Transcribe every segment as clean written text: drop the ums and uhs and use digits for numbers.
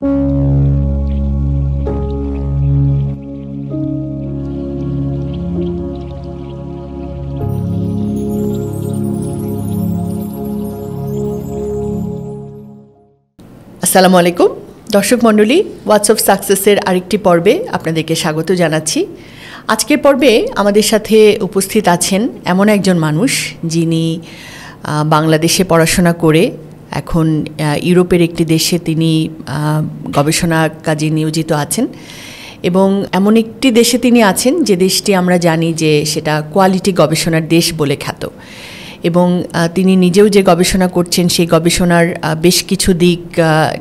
আসসালামু আলাইকুম দর্শক মণ্ডলী, ওয়াটস অফ সাকসেসের আরেকটি পর্বে আপনাদেরকে স্বাগত জানাচ্ছি। আজকের পর্বে আমাদের সাথে উপস্থিত আছেন এমন একজন মানুষ যিনি বাংলাদেশে পড়াশোনা করে এখন ইউরোপের একটি দেশে তিনি গবেষণা কাজে নিয়োজিত আছেন এবং এমন একটি দেশে তিনি আছেন যে দেশটি আমরা জানি যে সেটা কোয়ালিটি গবেষণার দেশ বলে খ্যাত এবং তিনি নিজেও যে গবেষণা করছেন সেই গবেষণার বেশ কিছু দিক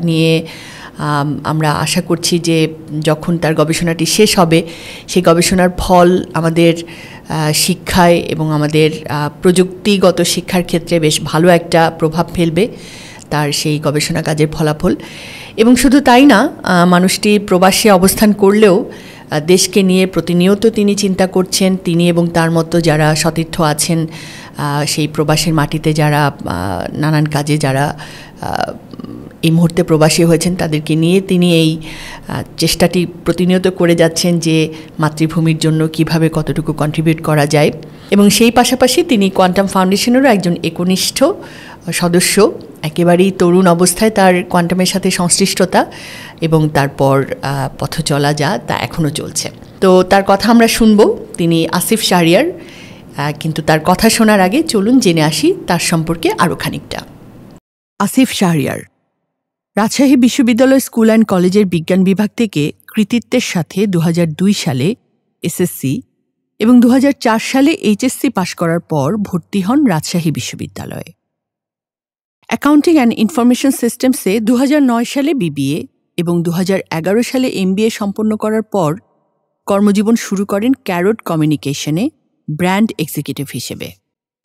নিয়ে আমরা আশা করছি যে যখন তার গবেষণাটি শেষ হবে সেই গবেষণার ফল আমাদের শিক্ষায় এবং আমাদের প্রযুক্তিগত শিক্ষার ক্ষেত্রে বেশ ভালো একটা প্রভাব ফেলবে তার সেই গবেষণা কাজের ফলাফল। এবং শুধু তাই না, মানুষটি প্রবাসে অবস্থান করলেও দেশকে নিয়ে প্রতিনিয়ত তিনি চিন্তা করছেন। তিনি এবং তার মতো যারা সতীর্থ আছেন সেই প্রবাসের মাটিতে যারা নানান কাজে যারা এই মুহূর্তে প্রবাসী হয়েছেন তাদেরকে নিয়ে তিনি এই চেষ্টাটি প্রতিনিয়ত করে যাচ্ছেন যে মাতৃভূমির জন্য কিভাবে কতটুকু কন্ট্রিবিউট করা যায়। এবং সেই পাশাপাশি তিনি কোয়ান্টাম ফাউন্ডেশনেরও একজন একনিষ্ঠ সদস্য। একেবারেই তরুণ অবস্থায় তার কোয়ান্টামের সাথে সংশ্লিষ্টতা এবং তারপর পথ চলা তা এখনও চলছে। তো তার কথা আমরা শুনব। তিনি আসিফ শাহরিয়ার। কিন্তু তার কথা শোনার আগে চলুন জেনে আসি তার সম্পর্কে আরও খানিকটা। আসিফ শাহরিয়ার রাজশাহী বিশ্ববিদ্যালয় স্কুল অ্যান্ড কলেজের বিজ্ঞান বিভাগ থেকে কৃতিত্বের সাথে 2002 সালে এসএসসি এবং 2004 সালে এইচএসসি পাশ করার পর ভর্তি হন রাজশাহী বিশ্ববিদ্যালয়ে। অ্যাকাউন্টিং অ্যান্ড ইনফরমেশন সিস্টেমসে 2009 সালে বিবিএ এবং 2011 সালে এমবিএ সম্পন্ন করার পর কর্মজীবন শুরু করেন ক্যারোট কমিউনিকেশনে ব্র্যান্ড এক্সিকিউটিভ হিসেবে।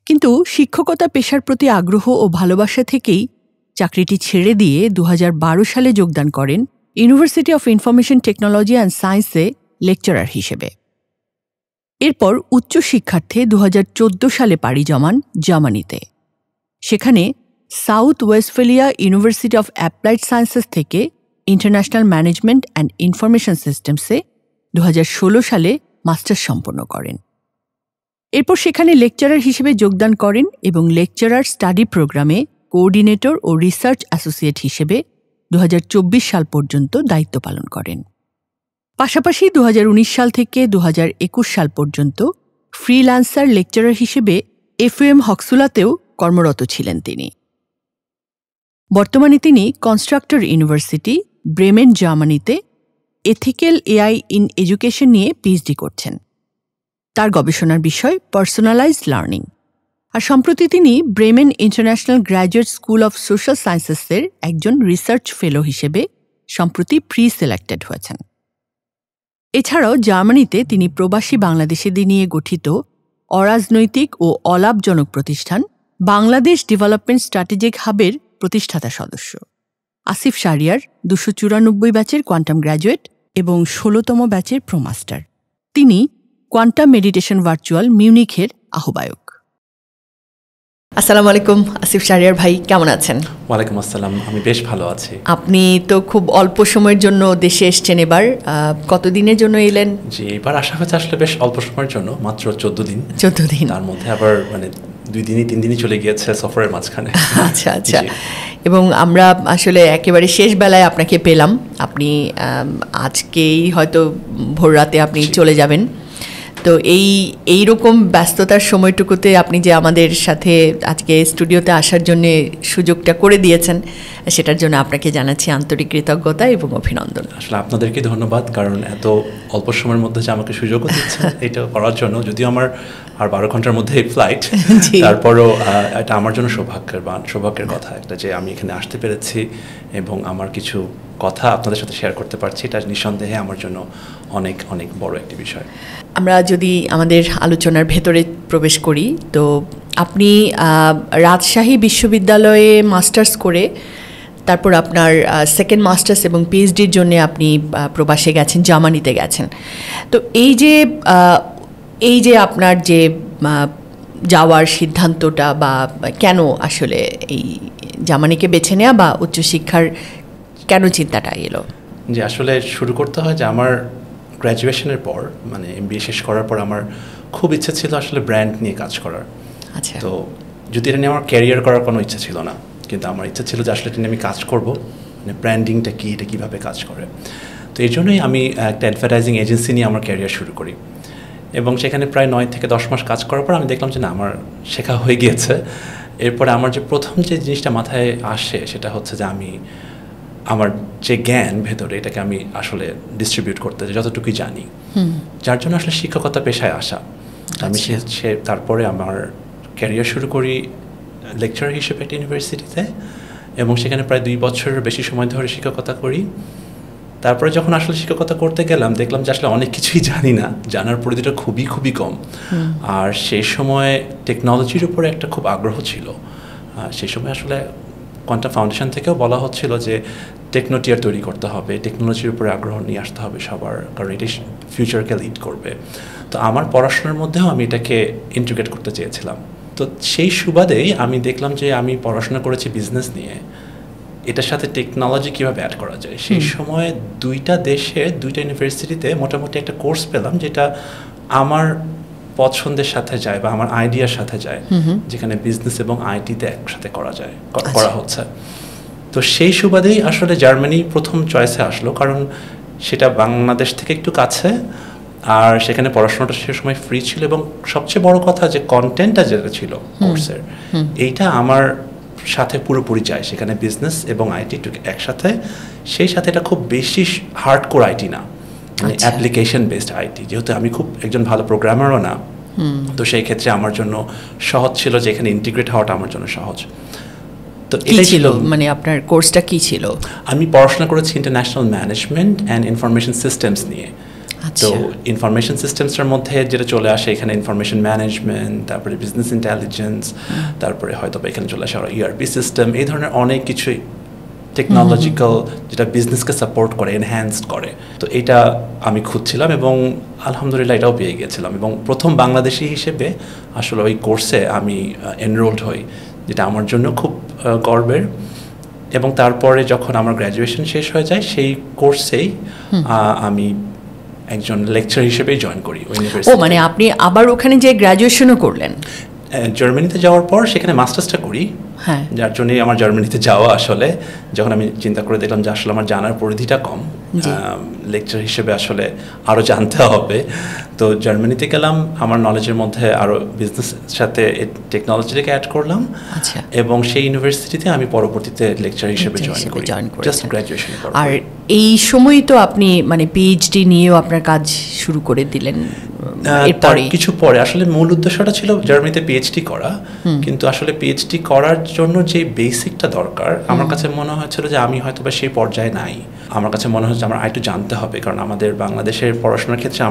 কিন্তু শিক্ষকতা পেশার প্রতি আগ্রহ ও ভালোবাসা থেকেই চাকরিটি ছেড়ে দিয়ে 2012 সালে যোগদান করেন university of information technology and সায়েন্সে লেকচারার হিসেবে। এরপর উচ্চশিক্ষার্থে 2014 সালে পাড়ি জমান জার্মানিতে। সেখানে south Westphalia university of applied sciences থেকে ইন্টারন্যাশনাল ম্যানেজমেন্ট অ্যান্ড ইনফরমেশন সিস্টেমসে 2016 সালে মাস্টার্স সম্পন্ন করেন। এরপর সেখানে লেকচারার হিসেবে যোগদান করেন এবং লেকচারার স্টাডি প্রোগ্রামে কোঅর্ডিনেটর ও রিসার্চ অ্যাসোসিয়েট হিসেবে 2024 সাল পর্যন্ত দায়িত্ব পালন করেন। পাশাপাশি 2019 সাল থেকে 2021 সাল পর্যন্ত ফ্রিল্যান্সার লেকচারার হিসেবে এফএম হক্সুলাতেও কর্মরত ছিলেন তিনি। বর্তমানে তিনি কনস্ট্রাক্টর ইউনিভার্সিটি ব্রেমেন জার্মানিতে এথিক্যাল এআই ইন এডুকেশন নিয়ে পিএইচডি করছেন। তার গবেষণার বিষয় পার্সোনালাইজড লার্নিং। আর সম্প্রতি তিনি Bremen International Graduate School of Social সায়েন্সেসের একজন রিসার্চ ফেলো হিসেবে সম্প্রতি প্রি সিলেক্টেড হয়েছেন। এছাড়াও জার্মানিতে তিনি প্রবাসী বাংলাদেশিদের নিয়ে গঠিত অরাজনৈতিক ও অলাভজনক প্রতিষ্ঠান বাংলাদেশ ডেভেলপমেন্ট স্ট্র্যাটেজিক হাবের প্রতিষ্ঠাতা সদস্য। আসিফ শাহরিয়ার 294 ব্যাচের কোয়ান্টাম গ্র্যাজুয়েট এবং 16তম ব্যাচের প্রোমাস্টার। তিনি কোয়ান্টাম মেডিটেশন ভার্চুয়াল মিউনিখের আহ্বায়ক। আসসালামু আলাইকুম আসিফ শাহরিয়ার ভাই, কেমন আছেন? ওয়ালাইকুম আসসালাম, আমি বেশ ভালো আছি। আপনি তো খুব অল্প সময়ের জন্য দেশে এসছেন। এবার কতদিনের জন্য এলেন? জি, এবার আসা হয়েছে আসলে বেশ অল্প সময়ের জন্য, মাত্র 14 দিন। তার মধ্যে আবার 2 দিনই 3 দিনই চলে গিয়েছে সফরের মাঝখানে। আচ্ছা আচ্ছা। এবং আমরা আসলে একেবারে শেষ বেলায় আপনাকে পেলাম। আপনি আজকেই হয়তো ভোর রাতে আপনি চলে যাবেন। তো এই রকম ব্যস্ততার সময়টুকুতে আপনি যে আমাদের সাথে আজকে স্টুডিওতে আসার জন্য সুযোগটা করে দিয়েছেন, সেটার জন্য আপনাকে জানাচ্ছি আন্তরিক কৃতজ্ঞতা এবং অভিনন্দন। আসলে আপনাদেরকে ধন্যবাদ, কারণ এত অল্প সময়ের মধ্যে যে আমাকে সুযোগও দিচ্ছেন এটা করার জন্য। যদিও আমার আর 12 ঘন্টার মধ্যে ফ্লাইট, তারপরও এটা আমার জন্য সৌভাগ্যের কথা একটা যে আমি এখানে আসতে পেরেছি এবং আমার কিছু কথা আপনাদের সাথে শেয়ার করতে পারছি। এটা নিঃসন্দেহে আমার জন্য অনেক অনেক বড় একটি বিষয়। আমরা যদি আমাদের আলোচনার ভেতরে প্রবেশ করি, তো আপনি রাজশাহী বিশ্ববিদ্যালয়ে মাস্টার্স করে তারপর আপনার সেকেন্ড মাস্টার্স এবং পিএইচডির জন্য আপনি প্রবাসে গেছেন, জার্মানিতে গেছেন। তো এই যে আপনার যে যাওয়ার সিদ্ধান্তটা বা কেন আসলে এই জার্মানিকে বেছে নেওয়া বা উচ্চশিক্ষার কেন চিন্তাটা এলো? যে আসলে শুরু করতে হয় যে আমার গ্র্যাজুয়েশনের পর মানে MBA শেষ করার পর আমার খুব ইচ্ছা ছিল আসলে ব্র্যান্ড নিয়ে কাজ করার। আচ্ছা। তো যদি এটা নিয়ে আমার ক্যারিয়ার করার কোনো ইচ্ছা ছিল না, কিন্তু আমার ইচ্ছা ছিল যে আসলে এটা নিয়ে আমি কাজ করব, মানে ব্র্যান্ডিংটা কী, এটা কীভাবে কাজ করে। তো এই জন্যই আমি একটা অ্যাডভার্টাইজিং এজেন্সি নিয়ে আমার ক্যারিয়ার শুরু করি, এবং সেখানে প্রায় 9 থেকে 10 মাস কাজ করার পর আমি দেখলাম যে না, আমার শেখা হয়ে গিয়েছে। এরপরে আমার যে প্রথম যে জিনিসটা মাথায় আসে সেটা হচ্ছে যে আমি আমার যে জ্ঞান ভেতরে, এটাকে আমি আসলে ডিস্ট্রিবিউট করতে যতটুকুই জানি, যার জন্য আসলে শিক্ষকতা পেশায় আসা। আমি তারপরে আমার ক্যারিয়ার শুরু করি লেকচারার হিসেবে একটা ইউনিভার্সিটিতে, এবং সেখানে প্রায় 2 বছরের বেশি সময় ধরে শিক্ষকতা করি। তারপরে যখন আসলে শিক্ষকতা করতে গেলাম, দেখলাম যে আসলে অনেক কিছুই জানি না, জানার পরিধিটা খুবই খুবই কম। আর সেই সময় টেকনোলজির উপরে একটা খুব আগ্রহ ছিল। সেই সময় আসলে কোয়ান্টাম ফাউন্ডেশন থেকেও বলা হচ্ছিল যে টেকনোটিয়ার তৈরি করতে হবে, টেকনোলজির উপরে আগ্রহ নিয়ে আসতে হবে সবার, কারণ এটি ফিউচারকে লিড করবে। তো আমার পড়াশোনার মধ্যেও আমি এটাকে ইন্টিগ্রেট করতে চেয়েছিলাম। তো সেই সুবাদেই আমি দেখলাম যে আমি পড়াশোনা করেছি বিজনেস নিয়ে, এটার সাথে টেকনোলজি কীভাবে অ্যাড করা যায়। সেই সময় 2টা দেশে 2টা ইউনিভার্সিটিতে মোটামুটি একটা কোর্স পেলাম যেটা আমার পছন্দের সাথে যায় বা আমার আইডিয়ার সাথে যায়, যেখানে বিজনেস এবং আইটিতে একসাথে করা হচ্ছে। তো সেই সুবাদেই আসলে জার্মানি প্রথম চয়েসে আসলো, কারণ সেটা বাংলাদেশ থেকে একটু কাছে, আর সেখানে পড়াশোনাটা সে সময় ফ্রি ছিল, এবং সবচেয়ে বড় কথা যে কন্টেন্টটা যেটা ছিল কোর্সের, এইটা আমার সাথে পুরোপুরি যায়। সেখানে বিজনেস এবং আইটি একসাথে, সেই সাথে এটা খুব বেশি হার্ডকোর আইটি না, মানে অ্যাপ্লিকেশন বেসড আইটি। যেহেতু আমি খুব একজন ভালো প্রোগ্রামারও না, তো সেই ক্ষেত্রে আমার জন্য সহজ ছিল যে এখানে ইন্টিগ্রেট হওয়াটা আমার জন্য সহজ। তো এটাই ছিল, মানে আপনার কোর্সটা কি ছিল? আমি পড়াশোনা করেছি international management and information systems নিয়ে। তো ইনফরমেশন সিস্টেমসের মধ্যে যেটা চলে আসে এখানে ইনফরমেশন ম্যানেজমেন্ট, তারপরে বিজনেস ইন্টেলিজেন্স, তারপরে হয়তো এখানে চলে আসে ইআরপি সিস্টেম, এই ধরনের অনেক কিছুই টেকনোলজিক্যাল যেটা বিজনেসকে সাপোর্ট করে, এনহ্যান্সড করে। তো এটা আমি খুঁজছিলাম, এবং আলহামদুলিল্লাহ এটাও পেয়ে গিয়েছিলাম, এবং প্রথম বাংলাদেশি হিসেবে আসলে ওই কোর্সে আমি এনরোলড হই, যেটা আমার জন্য খুব গর্বের। এবং তারপরে যখন আমার গ্র্যাজুয়েশন শেষ হয়ে যায়, সেই কোর্সেই আমি একজন লেকচার হিসেবেই জয়েন করি ইউনিভার্সিটি। মানে আপনি আবার ওখানে যে গ্র্যাজুয়েশনও করলেন? জার্মানিতে যাওয়ার পর সেখানে মাস্টার্সটা করি, যার জন্যই আমার জার্মানিতে যাওয়া। আসলে যখন আমি চিন্তা করে দেখলাম যে আসলে আমার জানার পরিধিটা কম, লেকচার হিসেবে আসলে আরও জানতে হবে, তো জার্মানিতে গেলাম। আমার নলেজের মধ্যে আরও বিজনেসের সাথে টেকনোলজিটাকে অ্যাড করলাম, এবং সেই ইউনিভার্সিটিতে আমি পরবর্তীতে লেকচার হিসেবে জয়েন করি, জাস্ট গ্র্যাজুয়েশন। আর এই সময়ই তো আপনি মানে পিএইচডি নিয়েও আপনার কাজ শুরু করে দিলেন? তার কিছু পরে আসলে মূল উদ্দেশ্যটা ছিল জার্মানিতে পিএইচডি করা, কিন্তু আসলে পিএইচডি করার জন্য যে বেসিকটা দরকার আমার কাছে মনে হয়েছিল যে আমি হয়তো বা সেই পর্যায়ে নাই। আমার কাছে মনে হচ্ছে আমার একটু জানতে হবে, কারণ আমাদের বাংলাদেশের পড়াশোনার ক্ষেত্রে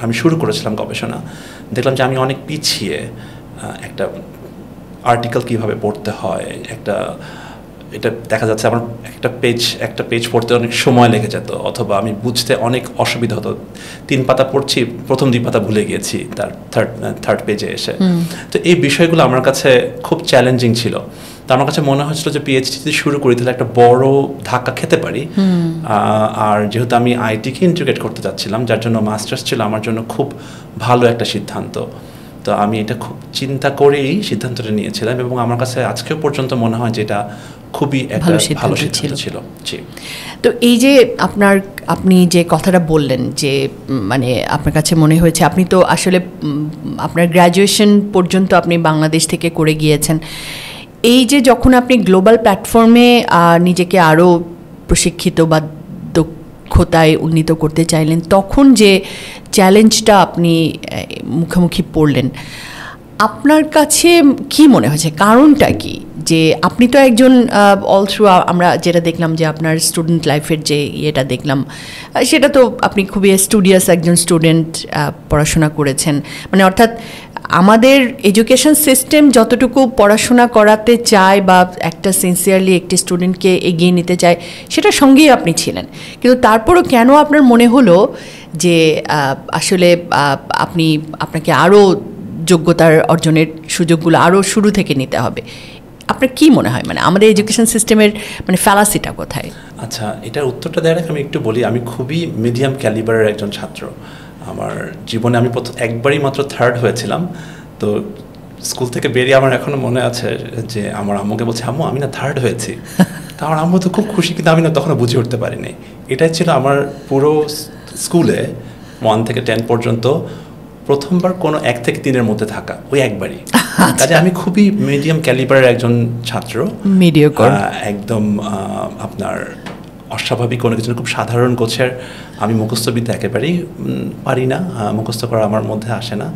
আমি শুরু করেছিলাম গবেষণা, দেখলাম যে আমি অনেক পিছিয়ে। একটা আর্টিকেল কিভাবে পড়তে হয়, এটা দেখা যাচ্ছে আমার একটা পেজ পড়তে অনেক সময় লেগে যেত, অথবা আমি বুঝতে অনেক অসুবিধা হতো। 3 পাতা পড়ছি, প্রথম 2 পাতা ভুলে গিয়েছি তার থার্ড পেজে এসে। তো এই বিষয়গুলো আমার কাছে খুব চ্যালেঞ্জিং ছিল। তো আমার কাছে মনে হচ্ছিল যে পিএইচডি যদি শুরু করি তাহলে একটা বড় ধাক্কা খেতে পারি। আর যেহেতু আমি আইটিকে ইন্টিগ্রেট করতে চাচ্ছিলাম, যার জন্য মাস্টার্স ছিল আমার জন্য খুব ভালো একটা সিদ্ধান্ত। তো আমি এটা খুব চিন্তা করেই সিদ্ধান্তটা নিয়েছিলাম, এবং আমার কাছে আজকেও পর্যন্ত মনে হয় যে এটা খুবই একটা ভালো সিদ্ধান্ত ছিল। তো এই যে আপনি যে কথাটা বললেন যে মানে আপনার কাছে মনে হয়েছে, আপনি তো আসলে আপনার গ্র্যাজুয়েশন পর্যন্ত আপনি বাংলাদেশ থেকে করে গিয়েছেন, এই যে যখন আপনি গ্লোবাল প্ল্যাটফর্মে নিজেকে আরও প্রশিক্ষিত বা দক্ষতায় উন্নীত করতে চাইলেন, তখন যে চ্যালেঞ্জটা আপনি মুখোমুখি পড়লেন, আপনার কাছে কি মনে হয়েছে, কারণটা কি? যে আপনি তো একজন অল থ্রু আমরা যেটা দেখলাম যে আপনার স্টুডেন্ট লাইফের যে ইয়েটা দেখলাম, সেটা তো আপনি খুবই স্টুডিয়াস একজন স্টুডেন্ট, পড়াশোনা করেছেন, মানে অর্থাৎ আমাদের এডুকেশন সিস্টেম যতটুকু পড়াশোনা করাতে চায় বা একটা সিনসিয়ারলি একটি স্টুডেন্টকে এগিয়ে নিতে চায়, সেটার সঙ্গেই আপনি ছিলেন। কিন্তু তারপরও কেন আপনার মনে হলো যে আসলে আপনাকে আরও যোগ্যতার অর্জনের সুযোগগুলো আরও শুরু থেকে নিতে হবে? আপনার কি মনে হয় মানে আমাদের এডুকেশন সিস্টেমের মানে ফ্যালাসিটা কোথায়? আচ্ছা, এটার উত্তরটা দেওয়ার আগে আমি একটু বলি, আমি খুবই মিডিয়াম ক্যালিবারের একজন ছাত্র। আমার জীবনে আমি একবারই মাত্র 3rd হয়েছিলাম। তো স্কুল থেকে বেরিয়ে আমার এখনো মনে আছে যে আমার আম্মুকে বলছে, আম্মু আমি না 3rd হয়েছি। তা আমার আম্মু তো খুব খুশি, কিন্তু আমি না তখনও বুঝে উঠতে পারিনি। এটাই ছিল আমার পুরো স্কুলে 1 থেকে 10 পর্যন্ত প্রথমবার কোনো 1 থেকে 3-এর মধ্যে থাকা, ওই একবারই। কাজে আমি খুবই মিডিয়াম ক্যালিবারের একজন ছাত্র, একদম আপনার অস্বাভাবিক কোনো কিছু, খুব সাধারণ গোছের। আমি মুখস্থবিদ্যা একেবারেই পারি না, মুখস্থ করা আমার মধ্যে আসে না।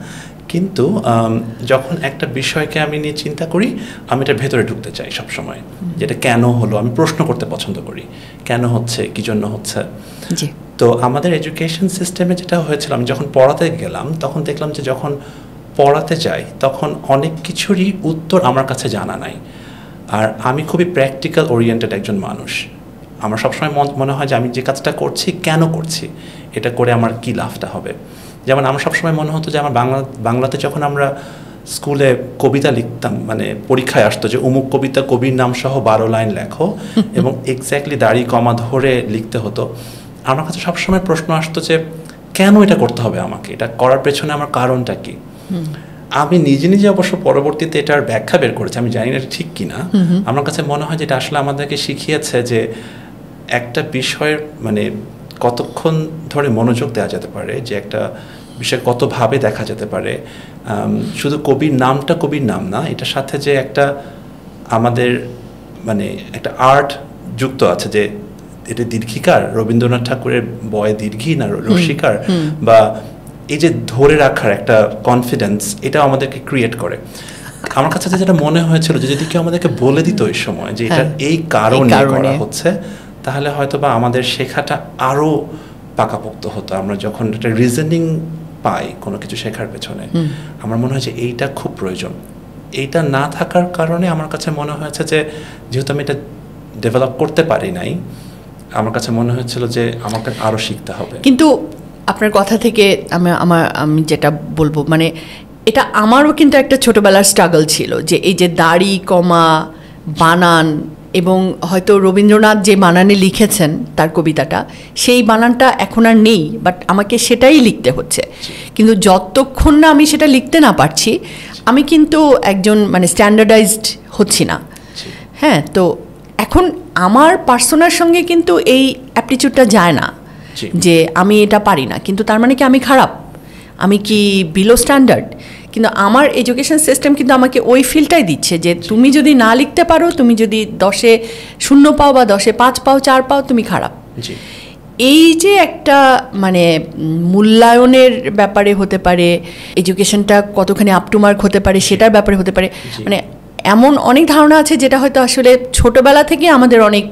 কিন্তু যখন একটা বিষয়কে আমি নিয়ে চিন্তা করি, আমি এটার ভেতরে ঢুকতে চাই সবসময়, যেটা কেন হলো। আমি প্রশ্ন করতে পছন্দ করি, কেন হচ্ছে, কী জন্য হচ্ছে। তো আমাদের এডুকেশন সিস্টেমে যেটা হয়েছিল, আমি যখন পড়াতে গেলাম তখন দেখলাম যে যখন পড়াতে যাই তখন অনেক কিছুরই উত্তর আমার কাছে জানা নাই। আর আমি খুবই প্র্যাকটিক্যাল ওরিয়েন্টেড একজন মানুষ। আমার সবসময় মনে হয় যে আমি যে কাজটা করছি কেন করছি, এটা করে আমার কী লাভটা হবে। যেমন আমার সবসময় মনে হতো যে আমার বাংলাতে যখন আমরা স্কুলে কবিতা লিখতাম, মানে পরীক্ষায় আসতো যে অমুক কবিতা কবির নাম সহ 12 লাইন লেখো, এবং এক্স্যাক্টলি দাড়ি কমা ধরে লিখতে হতো। আমার কাছে সবসময় প্রশ্ন আসতো যে কেন এটা করতে হবে আমাকে, এটা করার পেছনে আমার কারণটা কি। আমি নিজে নিজে অবশ্য পরবর্তীতে এটার ব্যাখ্যা বের করেছি, আমি জানি না এটা ঠিক কিনা। আমার কাছে মনে হয় যে এটা আসলে আমাদেরকে শিখিয়েছে যে একটা বিষয়ের মানে কতক্ষণ ধরে মনোযোগ দেওয়া যেতে পারে, যে একটা বিষয় কতভাবে দেখা যেতে পারে। শুধু কবির নামটা কবির নাম না, এটার সাথে যে একটা আমাদের মানে একটা আর্ট যুক্ত আছে, যে এটা দীর্ঘিকার, রবীন্দ্রনাথ ঠাকুরের বয় দীর্ঘি না রসিকার, বা এই যে ধরে রাখার একটা কনফিডেন্স, এটা আমাদেরকে ক্রিয়েট করে। আমার কাছে যেটা মনে হয়েছিল যে যদি কেউ আমাদেরকে বলে দিত এই সময় যে এটা এই কারণে করা হচ্ছে, তাহলে হয়তো বা আমাদের শেখাটা আরো পাকাপোক্ত হতো। আমরা যখন একটা রিজনিং পাই কোনো কিছু শেখার পেছনে, আমার মনে হয় যে এইটা খুব প্রয়োজন। এইটা না থাকার কারণে আমার কাছে মনে হয়েছে যে যেহেতু আমি এটা ডেভেলপ করতে পারি নাই, আমার কাছে মনে হচ্ছিল যে আমাকে আরো শিখতে হবে। কিন্তু আপনার কথা থেকে আমি যেটা বলবো, মানে এটা আমারও কিন্তু একটা ছোটবেলার স্ট্রাগল ছিল, যে এই যে দাড়ি কমা, বানান, এবং হয়তো রবীন্দ্রনাথ যে বানানে লিখেছেন তার কবিতাটা, সেই বানানটা এখন আর নেই, বাট আমাকে সেটাই লিখতে হচ্ছে। কিন্তু যতক্ষণ না আমি সেটা লিখতে না পারছি, আমি কিন্তু একজন মানে স্ট্যান্ডার্ডাইজড হচ্ছি না। হ্যাঁ, তো এখন আমার পার্সোনার সঙ্গে কিন্তু এই অ্যাপটিচিউডটা যায় না যে আমি এটা পারি না, কিন্তু তার মানে কি আমি খারাপ, আমি কি বিলো স্ট্যান্ডার্ড। কিন্তু আমার এডুকেশন সিস্টেম কিন্তু আমাকে ওই ফিলটাই দিচ্ছে যে তুমি যদি না লিখতে পারো, তুমি যদি 10-এ 0 পাও বা 10-এ 5 পাও, 4 পাও, তুমি খারাপ। এই যে একটা মানে মূল্যায়নের ব্যাপারে হতে পারে, এডুকেশনটা কতখানি আপ টু মার্ক হতে পারে সেটার ব্যাপারে হতে পারে, মানে এমন অনেক ধারণা আছে যেটা হয়তো আসলে ছোটবেলা থেকে আমাদের অনেক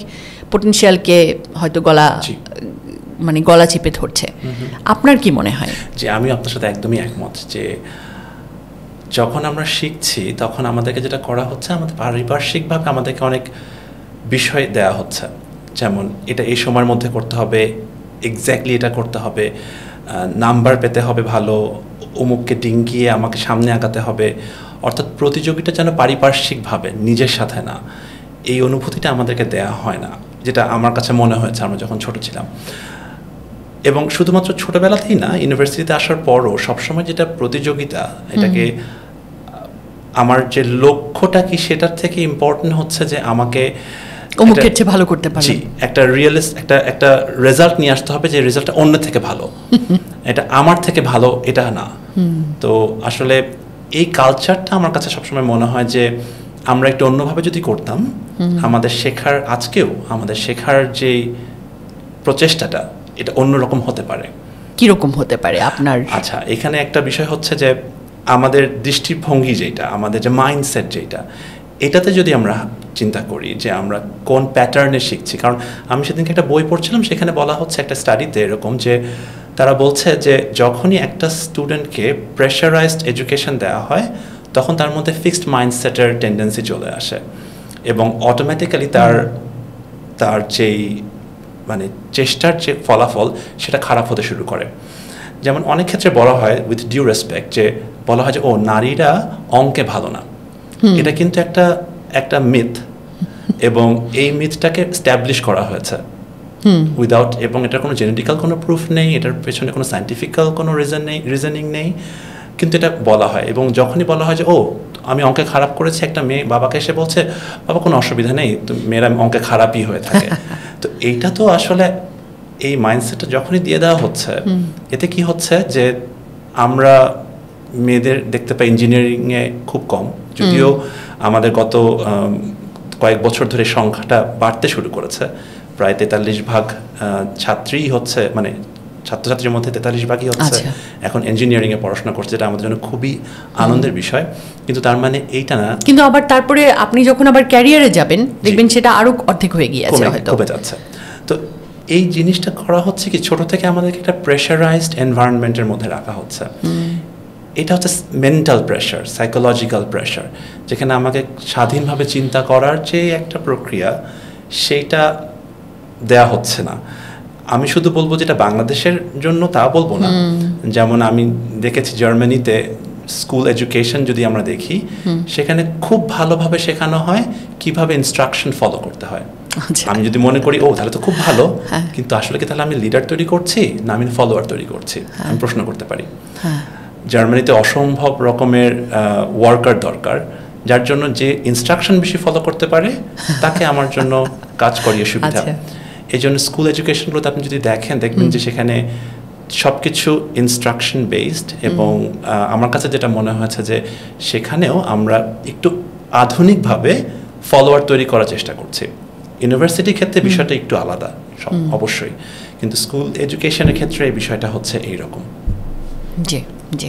পটেনশিয়ালকে হয়তো গলা চিপে ধরছে। আপনার কি মনে হয়? যে আমি আপনার সাথে একদমই একমত যে যখন আমরা শিখছি তখন আমাদেরকে যেটা করা হচ্ছে, আমাদের পারিপার্শ্বিকভাবে আমাদেরকে অনেক বিষয় দেওয়া হচ্ছে, যেমন এটা এই সময়ের মধ্যে করতে হবে, এক্স্যাক্টলি এটা করতে হবে, নাম্বার পেতে হবে ভালো, অমুককে ডিঙ্গিয়ে আমাকে সামনে আগাতে হবে। অর্থাৎ প্রতিযোগিতা যেন পারিপার্শ্বিকভাবে, নিজের সাথে না, এই অনুভূতিটা আমাদেরকে দেয়া হয় না, যেটা আমার কাছে মনে হয়েছে আমরা যখন ছোট ছিলাম। এবং শুধুমাত্র ছোটবেলাতেই না, ইউনিভার্সিটিতে আসার পরও সবসময় যেটা প্রতিযোগিতা, এটাকে আমার যে লক্ষ্যটা কি সেটার থেকে ইম্পর্টেন্ট হচ্ছে যে আমাকে অমুকের চেয়ে ভালো করতে পারি, একটা একটা রেজাল্ট নিয়ে আসতে হবে, যে রেজাল্টটা অন্য থেকে ভালো, এটা আমার থেকে ভালো এটা না। তো আসলে এই কালচারটা আমার কাছে সবসময় মনে হয় যে আমরা একটু অন্যভাবে যদি করতাম, আমাদের শেখার আজকেও আমাদের শেখার যে প্রচেষ্টাটা এটা অন্যরকম হতে পারে। কিরকম হতে পারে আপনার? আচ্ছা, এখানে একটা বিষয় হচ্ছে যে আমাদের দৃষ্টিভঙ্গি যেটা, আমাদের যে মাইন্ডসেট যেটা, এটাতে যদি আমরা চিন্তা করি যে আমরা কোন প্যাটার্নে শিখছি। কারণ আমি সেদিনকে একটা বই পড়ছিলাম, সেখানে বলা হচ্ছে একটা স্টাডিতে এরকম, যে তারা বলছে যে যখনই একটা স্টুডেন্টকে প্রেশারাইজড এডুকেশন দেওয়া হয়, তখন তার মধ্যে ফিক্সড মাইন্ডসেটের টেন্ডেন্সি চলে আসে, এবং অটোমেটিক্যালি তার যেই মানে চেষ্টার যে ফলাফল সেটা খারাপ হতে শুরু করে। যেমন অনেক ক্ষেত্রে বলা হয়, উইথ ডিউ রেসপেক্ট, যে বলা হয় যে ও নারীরা অঙ্কে ভালো না। এটা কিন্তু একটা মিথ, এবং এই মিথটাকে স্ট্যাবলিশ করা হয়েছে উইদাউট, এবং এটার কোনো জেনেটিক্যাল কোনো প্রুফ নেই, এটার পেছনে কোনো সায়েন্টিফিক্যাল কোনো রিজনিং নেই, কিন্তু এটা বলা হয়। এবং যখনই বলা হয় যে ও আমি অঙ্কে খারাপ করেছি, একটা মেয়ে বাবাকে এসে বলছে বাবা কোনো অসুবিধা নেই, তো মেয়েরা অঙ্কে খারাপই হয়ে থাকে। তো এইটা তো আসলে এই মাইন্ডসেটটা যখনই দিয়ে দেওয়া হচ্ছে, এতে কি হচ্ছে যে আমরা মেয়েদের দেখতে পাই ইঞ্জিনিয়ারিংয়ে খুব কম, যদিও আমাদের গত কয়েক বছর ধরে সংখ্যাটা বাড়তে শুরু করেছে। প্রায় 43% ছাত্রীই হচ্ছে, মানে ছাত্রছাত্রীর মধ্যে 43%ই হচ্ছে এখন ইঞ্জিনিয়ারিংয়ে পড়াশোনা করছে, যেটা আমাদের জন্য খুবই আনন্দের বিষয়। কিন্তু তার মানে এইটা না, কিন্তু আবার তারপরে আপনি যখন আবার ক্যারিয়ারে যাবেন দেখবেন সেটা আরো অর্ধেক হয়ে গিয়েছে, হয়তো কমে যাচ্ছে। তো এই জিনিসটা করা হচ্ছে কি, ছোট থেকে আমাদেরকে একটা প্রেশারাইজড এনভায়রনমেন্টের মধ্যে রাখা হচ্ছে। এটা হচ্ছে মেন্টাল প্রেশার, সাইকোলজিক্যাল প্রেশার, যেখানে আমাকে স্বাধীনভাবে চিন্তা করার যে একটা প্রক্রিয়া, সেইটা দেয়া হচ্ছে না। আমি শুধু বলবো যেটা বাংলাদেশের জন্য তা বলবো না। যেমন আমি দেখেছি জার্মানিতে স্কুল এডুকেশন যদি আমরা দেখি, সেখানে খুব ভালোভাবে শেখানো হয় কিভাবে ইনস্ট্রাকশন ফলো করতে হয়। আমি যদি মনে করি ও তাহলে তো খুব ভালো, কিন্তু আসলে কি তাহলে আমি লিডার তৈরি করছি না আমি ফলোয়ার তৈরি করছি, আমি প্রশ্ন করতে পারি। জার্মানিতে অসম্ভব রকমের ওয়ার্কার দরকার, যার জন্য যে ইনস্ট্রাকশন বেশি ফলো করতে পারে তাকে আমার জন্য কাজ করিয়ে সুবিধা। এই জন্য স্কুল এডুকেশনগুলোতে আপনি যদি দেখবেন যে সেখানে সব কিছু ইনস্ট্রাকশন বেসড, এবং আমার কাছে যেটা মনে হয়েছে যে সেখানেও আমরা একটু আধুনিকভাবে ফলোয়ার তৈরি করার চেষ্টা করছি। ইউনিভার্সিটির ক্ষেত্রে বিষয়টা একটু আলাদা অবশ্যই, কিন্তু স্কুল এডুকেশনের ক্ষেত্রে এই বিষয়টা হচ্ছে এইরকম। জি জি,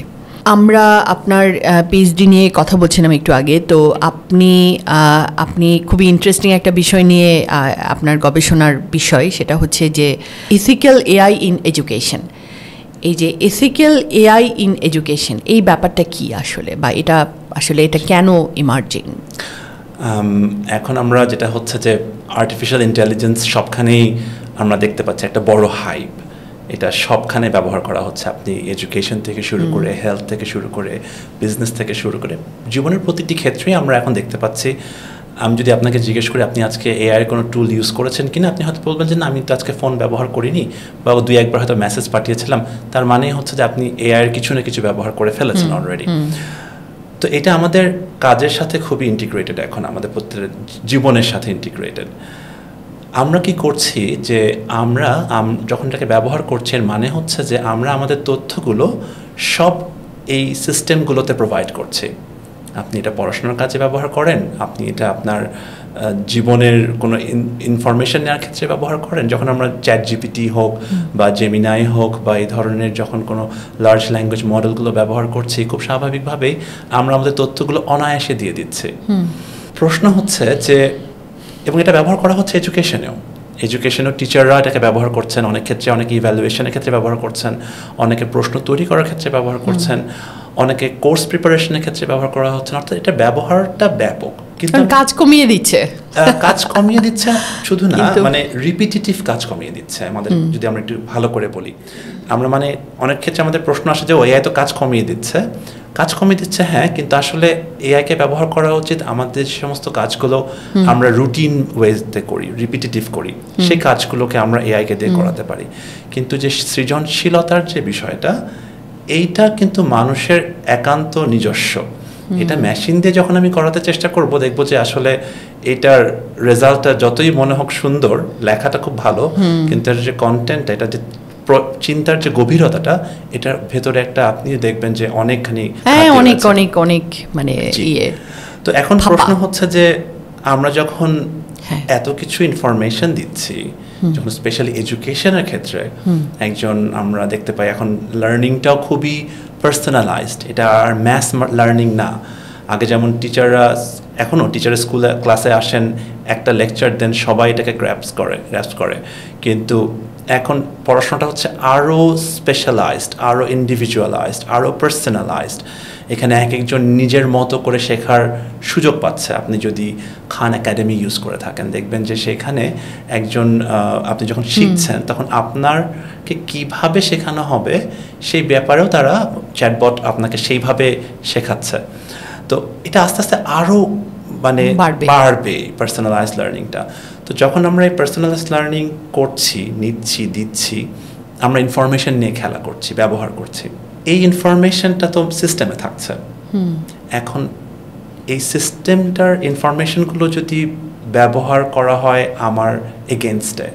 আমরা আপনার পিএইচডি নিয়ে কথা বলছিলাম একটু আগে, তো আপনি খুবই ইন্টারেস্টিং একটা বিষয় নিয়ে আপনার গবেষণার বিষয়, সেটা হচ্ছে যে এথিক্যাল এআই ইন এডুকেশন। এই যে এথিক্যাল এআই ইন এডুকেশন, এই ব্যাপারটা কি আসলে, বা এটা আসলে এটা কেন ইমার্জিং? এখন আমরা যেটা হচ্ছে যে আর্টিফিশিয়াল ইন্টেলিজেন্স সবখানেই আমরা দেখতে পাচ্ছি একটা বড় হাইপ, এটা সবখানে ব্যবহার করা হচ্ছে। আপনি এডুকেশন থেকে শুরু করে, হেলথ থেকে শুরু করে, বিজনেস থেকে শুরু করে, জীবনের প্রতিটি ক্ষেত্রেই আমরা এখন দেখতে পাচ্ছি। আমি যদি আপনাকে জিজ্ঞেস করি আপনি আজকে এআই এর কোনো টুল ইউজ করেছেন কিনা, আপনি হয়তো বলবেন যে না আমি তো আজকে ফোন ব্যবহার করিনি, বা 2-1বার হয়তো মেসেজ পাঠিয়েছিলাম। তার মানে হচ্ছে যে আপনি এআই এর কিছু না কিছু ব্যবহার করে ফেলেছেন অলরেডি। তো এটা আমাদের কাজের সাথে খুবই ইন্টিগ্রেটেড, এখন আমাদের প্রত্যেকের জীবনের সাথে ইন্টিগ্রেটেড। আমরা কি করছি যে আমরা যখন এটাকে ব্যবহার করছি, এর মানে হচ্ছে যে আমরা আমাদের তথ্যগুলো সব এই সিস্টেমগুলোতে প্রোভাইড করছি। আপনি এটা পড়াশোনার কাজে ব্যবহার করেন, আপনি এটা আপনার জীবনের কোনো ইনফরমেশন নেওয়ার ক্ষেত্রে ব্যবহার করেন, যখন আমরা চ্যাট জিপিটি হোক বা জেমিনাই হোক বা এই ধরনের যখন কোনো লার্জ ল্যাঙ্গুয়েজ মডেলগুলো ব্যবহার করছি, খুব স্বাভাবিকভাবেই আমরা আমাদের তথ্যগুলো অনায়াসে দিয়ে দিচ্ছি। প্রশ্ন হচ্ছে যে, এবং এটা ব্যবহার করা হচ্ছে এডুকেশনেও টিচাররা এটাকে ব্যবহার করছেন, অনেক ক্ষেত্রে অনেকে ইভ্যালুয়েশনের ক্ষেত্রে ব্যবহার করছেন, অনেকে প্রশ্ন তৈরি করার ক্ষেত্রে ব্যবহার করছেন, অনেকে কোর্স প্রিপারেশনের ক্ষেত্রে ব্যবহার করা হচ্ছে। অর্থাৎ এটা ব্যবহারটা ব্যাপক, কিন্তু কাজ কমিয়ে দিচ্ছে। কাজ কমিয়ে দিচ্ছে শুধু না, মানে রিপিটিটিভ কাজ কমিয়ে দিচ্ছে আমাদের। যদি আমরা একটু ভালো করে বলি, আমরা মানে অনেক ক্ষেত্রে আমাদের প্রশ্ন আসে যে এআই তো কাজ কমিয়ে দিচ্ছে, হ্যাঁ, কিন্তু আসলে এআইকে ব্যবহার করা উচিত আমাদের যে সমস্ত কাজগুলো আমরা রুটিন ওয়েতে করি, রিপিটিটিভ করি, সেই কাজগুলোকে আমরা এআইকে দিয়ে করাতে পারি। কিন্তু যে সৃজনশীলতার যে বিষয়টা, এইটা কিন্তু মানুষের একান্ত নিজস্ব। এটা মেশিন দিয়ে যখন আমি করাতে চেষ্টা করব, দেখবো যে আসলে এটার রেজাল্টটা যতই মনে হোক সুন্দর, লেখাটা খুব ভালো, কিন্তু এর যে কন্টেন্ট, এটা যে চিন্তার যে গভীরতাটা, এটার ভেতরে একটা আপনি দেখবেন যে অনেকখানি অনেক মানে ইয়ে। তো এখন প্রশ্ন হচ্ছে যে আমরা যখন এত কিছু ইনফরমেশন দিচ্ছি, যখন স্পেশালি এডুকেশনের ক্ষেত্রে একজন আমরা দেখতে পাই এখন লার্নিংটাও খুবই পার্সোনালাইজড, এটা আর ম্যাস লার্নিং না। আগে যেমন টিচাররা, এখনও টিচারের স্কুলে ক্লাসে আসেন, একটা লেকচার দেন, সবাই এটাকে গ্র্যাপস করে, কিন্তু এখন পড়াশোনাটা হচ্ছে আরও স্পেশালাইজড, আরও ইন্ডিভিজুয়ালাইজড, আরও পার্সোনালাইজড। এখানে এক একজন নিজের মতো করে শেখার সুযোগ পাচ্ছে। আপনি যদি খান একাডেমি ইউজ করে থাকেন, দেখবেন যে সেখানে একজন আপনি যখন শিখছেন, তখন আপনারকে কিভাবে শেখানো হবে সেই ব্যাপারেও তারা চ্যাটবট আপনাকে সেইভাবে শেখাচ্ছে। তো এটা আস্তে আস্তে আরও মানে বাড়বে পার্সোনালাইজড লার্নিংটা। তো যখন আমরা এই পার্সোনালাইজড লার্নিং করছি, নিচ্ছি, দিচ্ছি, আমরা ইনফরমেশন নিয়ে খেলা করছি, ব্যবহার করছি। এই ইনফরমেশনটা তো সিস্টেমে থাকছে। এখন এই সিস্টেমটার ইনফরমেশনগুলো যদি ব্যবহার করা হয় আমার এগেনস্টে,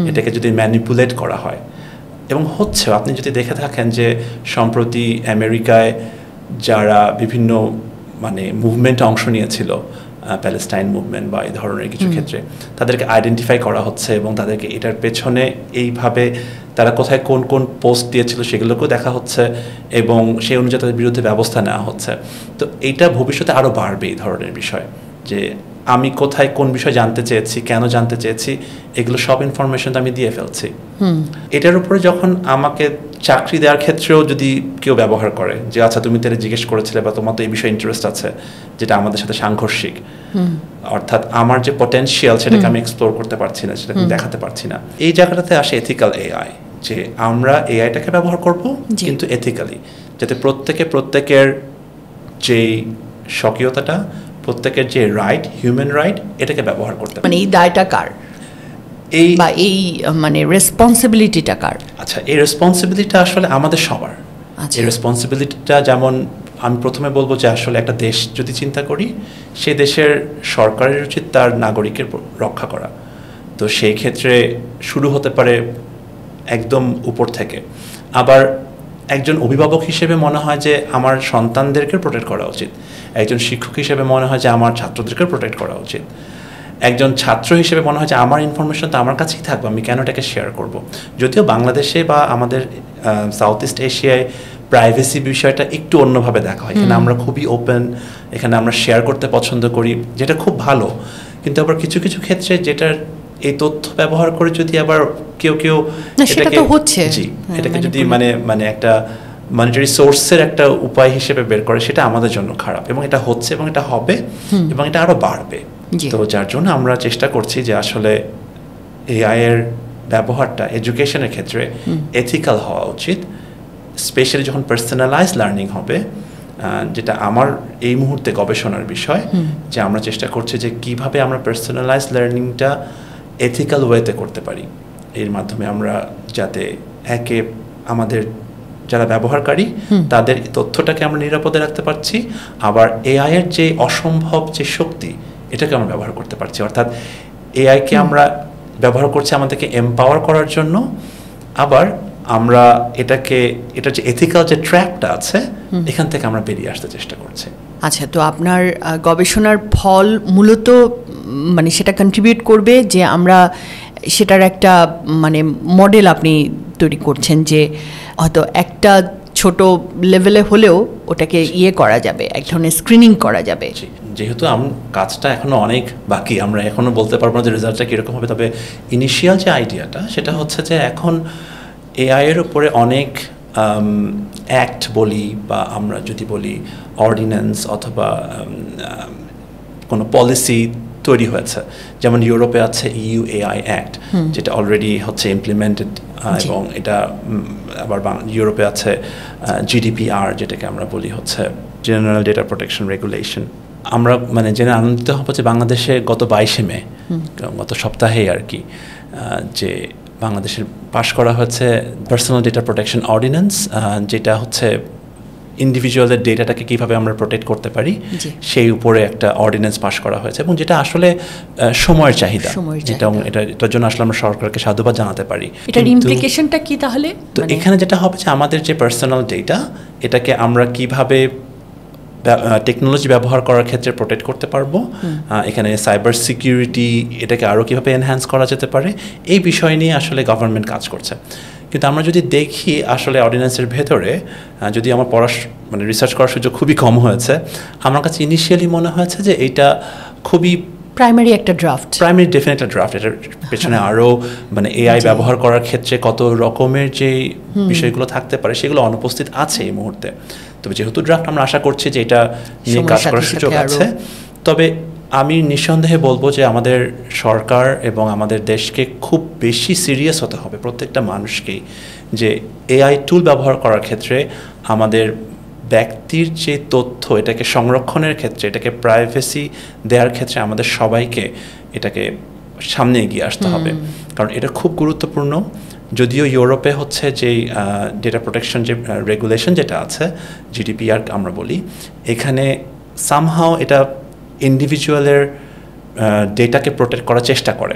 এটাকে যদি ম্যানিপুলেট করা হয়, এবং হচ্ছে, আপনি যদি দেখে থাকেন যে সম্প্রতি আমেরিকায় যারা বিভিন্ন মানে মুভমেন্টে অংশ নিয়েছিল, প্যালেস্টাইন মুভমেন্ট বা এই ধরনের কিছু ক্ষেত্রে, তাদেরকে আইডেন্টিফাই করা হচ্ছে এবং তাদেরকে এটার পেছনে এইভাবে তারা কোথায় কোন কোন পোস্ট দিয়েছিল সেগুলোকেও দেখা হচ্ছে এবং সেই অনুযায়ী তাদের বিরুদ্ধে ব্যবস্থা নেওয়া হচ্ছে। তো এইটা ভবিষ্যতে আরও বাড়বে এই ধরনের বিষয়, যে আমি কোথায় কোন বিষয় জানতে চেয়েছি, কেন জানতে চেয়েছি, এগুলো সব ইনফরমেশন আমি দিয়ে ফেলছি। এটার উপরে যখন আমাকে চাকরি দেওয়ার ক্ষেত্রেও যদি কেউ ব্যবহার করে যে আচ্ছা তুমি তাহলে জিজ্ঞেস করেছিলে বা তোমার তো এই বিষয়ে ইন্টারেস্ট আছে, যেটা আমাদের সাথে সাংঘর্ষিক, অর্থাৎ আমার যে পটেনশিয়াল সেটাকে আমি এক্সপ্লোর করতে পারছি না, সেটাকে দেখাতে পারছি না, এই জায়গাটাতে আসে এথিক্যাল এআই, যে আমরা এআইটাকে ব্যবহার করব কিন্তু এথিক্যালি, যাতে প্রত্যেকের যেই স্বকীয়তাটা, প্রত্যেকের যে রাইট, হিউম্যান রাইট, এটাকে ব্যবহার করতে মানে এই দায়টা কার, এই মানে রেসপন্সিবিলিটিটা কার? আচ্ছা, এই রেসপন্সিবিলিটিটা আসলে আমাদের সবার। এই রেসপন্সিবিলিটিটা যেমন আমি প্রথমে বলবো যে আসলে একটা দেশ যদি চিন্তা করি, সে দেশের সরকারের উচিত তার নাগরিকের রক্ষা করা। তো সেই ক্ষেত্রে শুরু হতে পারে একদম উপর থেকে। আবার একজন অভিভাবক হিসেবে মনে হয় যে আমার সন্তানদেরকে প্রোটেক্ট করা উচিত, একজন শিক্ষক হিসেবে মনে হয় যে আমার ছাত্রদেরকে প্রোটেক্ট করা উচিত, একজন ছাত্র হিসেবে মনে হয় যে আমার ইনফরমেশন তো আমার কাছেই থাকবে, আমি কেন এটাকে শেয়ার করব। যদিও বাংলাদেশে বা আমাদের সাউথ ইস্ট এশিয়ায় প্রাইভেসি বিষয়টা একটু অন্যভাবে দেখা হয়, এখানে আমরা খুবই ওপেন, এখানে আমরা শেয়ার করতে পছন্দ করি, যেটা খুব ভালো। কিন্তু আবার কিছু কিছু ক্ষেত্রে যেটার এই তথ্য ব্যবহার করে যদি আবার কেউ এটাকে যদি মানে একটা মনিটারি সোর্সের একটা উপায় হিসেবে বের করে, সেটা আমাদের জন্য খারাপ, এবং এটা হচ্ছে এবং এটা হবে এবং এটা আরো বাড়বে। তো যার জন্য আমরা চেষ্টা করছি যে আসলে এআই এর ব্যবহারটা এডুকেশনের ক্ষেত্রে এথিক্যাল হওয়া উচিত, স্পেশালি যখন পার্সোনালাইজড লার্নিং হবে, যেটা আমার এই মুহূর্তে গবেষণার বিষয়, যে আমরা চেষ্টা করছি যে কিভাবে আমরা পার্সোনালাইজড লার্নিংটা এথিক্যাল ওয়েতে করতে পারি, এর মাধ্যমে আমরা যাতে আমাদের যারা ব্যবহারকারী তাদের তথ্যটাকে আমরা নিরাপদে রাখতে পারছি, আবার এআই এর যে অসম্ভব যে শক্তি, এটাকে আমরা ব্যবহার করতে পারছি। অর্থাৎ এআইকে আমরা ব্যবহার করছি আমাদেরকে এম্পাওয়ার করার জন্য, আবার আমরা এটা যে এথিক্যাল যে ট্র্যাপটা আছে, এখান থেকে আমরা বেরিয়ে আসতে চেষ্টা করছি। আচ্ছা, তো আপনার গবেষণার ফল মূলত মানে সেটা কন্ট্রিবিউট করবে যে আমরা সেটার একটা মানে মডেল আপনি তৈরি করছেন, যে হয়তো একটা ছোট লেভেলে হলেও ওটাকে করা যাবে, এক ধরনের স্ক্রিনিং করা যাবে। যেহেতু কাজটা এখনো অনেক বাকি, আমরা এখনো বলতে পারবো না যে রেজাল্টটা কীরকম হবে, তবে ইনিশিয়াল যে আইডিয়াটা সেটা হচ্ছে যে এখন এআই এর উপরে অনেক অ্যাক্ট বলি বা আমরা যদি বলি অর্ডিন্যান্স অথবা কোনো পলিসি তৈরি হয়েছে, যেমন ইউরোপে আছে ইউ এআই অ্যাক্ট, যেটা অলরেডি হচ্ছে ইমপ্লিমেন্টেড, এবং এটা আবার ইউরোপে আছে জিডিপিআর, যেটাকে আমরা বলি হচ্ছে জেনারেল ডেটা প্রোটেকশন রেগুলেশন। আমরা মানে জেনে আনন্দিত হব যে বাংলাদেশে গত 22শে মে, গত সপ্তাহেই আর কি, যে বাংলাদেশের পাশ করা হয়েছে পার্সোনাল ডেটা প্রোটেকশন অর্ডিন্যান্স, যেটা হচ্ছে ইন্ডিভিজুয়ালের ডেটাটাকে কীভাবে আমরা প্রোটেক্ট করতে পারি সেই উপরে একটা অর্ডিন্যান্স পাস করা হয়েছে, এবং যেটা আসলে সময়ের চাহিদা, এটার জন্য আসলে আমরা সরকারকে সাধুবাদ জানাতে পারি। এটার ইমপ্লিকেশনটা কি তাহলে? তো এখানে যেটা হবে যে আমাদের যে পার্সোনাল ডেটা, এটাকে আমরা কিভাবে টেকনোলজি ব্যবহার করার ক্ষেত্রে প্রোটেক্ট করতে পারবো, এখানে সাইবার সিকিউরিটি এটাকে আরও কীভাবে এনহ্যান্স করা যেতে পারে, এই বিষয় নিয়ে আসলে গভর্নমেন্ট কাজ করছে। কিন্তু আমরা যদি দেখি আসলে অর্ডিন্যান্সের ভেতরে, যদি আমার মানে রিসার্চ করার সুযোগ খুবই কম হয়েছে, আমার কাছে ইনিশিয়ালি মনে হয়েছে যে এটা খুবই প্রাইমারি একটা ড্রাফট, ডেফিনেট একটা ড্রাফট। এটার পেছনে আরও মানে এআই ব্যবহার করার ক্ষেত্রে কত রকমের যে বিষয়গুলো থাকতে পারে সেগুলো অনুপস্থিত আছে এই মুহূর্তে। তবে যেহেতু ড্রাফট, আমরা আশা করছি যে এটা নিয়ে কাজ করার সুযোগ আছে। তবে আমি নিঃসন্দেহে বলবো যে আমাদের সরকার এবং আমাদের দেশকে খুব বেশি সিরিয়াস হতে হবে, প্রত্যেকটা মানুষকেই, যে এআই টুল ব্যবহার করার ক্ষেত্রে আমাদের ব্যক্তির যে তথ্য এটাকে সংরক্ষণের ক্ষেত্রে, এটাকে প্রাইভেসি দেওয়ার ক্ষেত্রে আমাদের সবাইকে এটাকে সামনে এগিয়ে আসতে হবে, কারণ এটা খুব গুরুত্বপূর্ণ। যদিও ইউরোপে হচ্ছে যেই ডেটা প্রোটেকশন যে রেগুলেশন যেটা আছে, GDPR আমরা বলি, এখানে সামহাও এটা ইন্ডিভিজুয়ালের ডেটাকে প্রোটেক্ট করার চেষ্টা করে।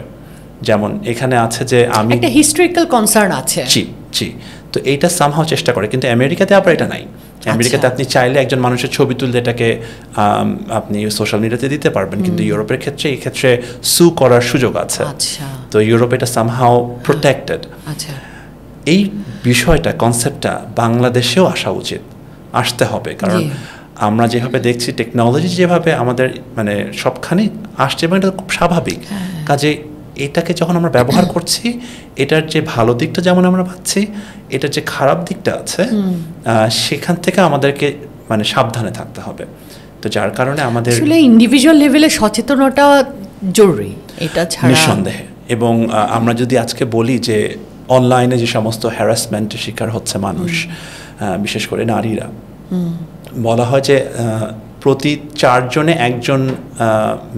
যেমন এখানে আছে যে আমি একটা হিস্টোরিক্যাল কনসার্ন আছে, জি, তো এইটা সামহাও চেষ্টা করে, কিন্তু আমেরিকাতে আবার এটা নাই। আমেরিকাতে আপনি চাইলে একজন মানুষের ছবি তুললে এটাকে আপনি সোশ্যাল মিডিয়াতে দিতে পারবেন, কিন্তু ইউরোপের ক্ষেত্রে এই ক্ষেত্রে সু করার সুযোগ আছে। তো ইউরোপে এটা সামহাও প্রোটেক্টেড। এই বিষয়টা, কনসেপ্টটা বাংলাদেশেও আসা উচিত, আসতে হবে, কারণ আমরা যেভাবে দেখছি টেকনোলজি যেভাবে আমাদের মানে সবখানে আসছে এবং এটা খুব স্বাভাবিক। কাজে এটাকে যখন আমরা ব্যবহার করছি, এটার যে ভালো দিকটা যেমন আমরা পাচ্ছি, এটার যে খারাপ দিকটা আছে সেখান থেকে আমাদেরকে মানে সাবধানে থাকতে হবে। তো যার কারণে আমাদের আসলে ইন্ডিভিজুয়াল লেভেলে সচেতনতা জরুরি, এটা ছাড়া নিঃসন্দেহে। এবং আমরা যদি আজকে বলি যে অনলাইনে যে সমস্ত হ্যারাসমেন্টের শিকার হচ্ছে মানুষ, বিশেষ করে নারীরা, বলা হয় যে প্রতি 4 জনে একজন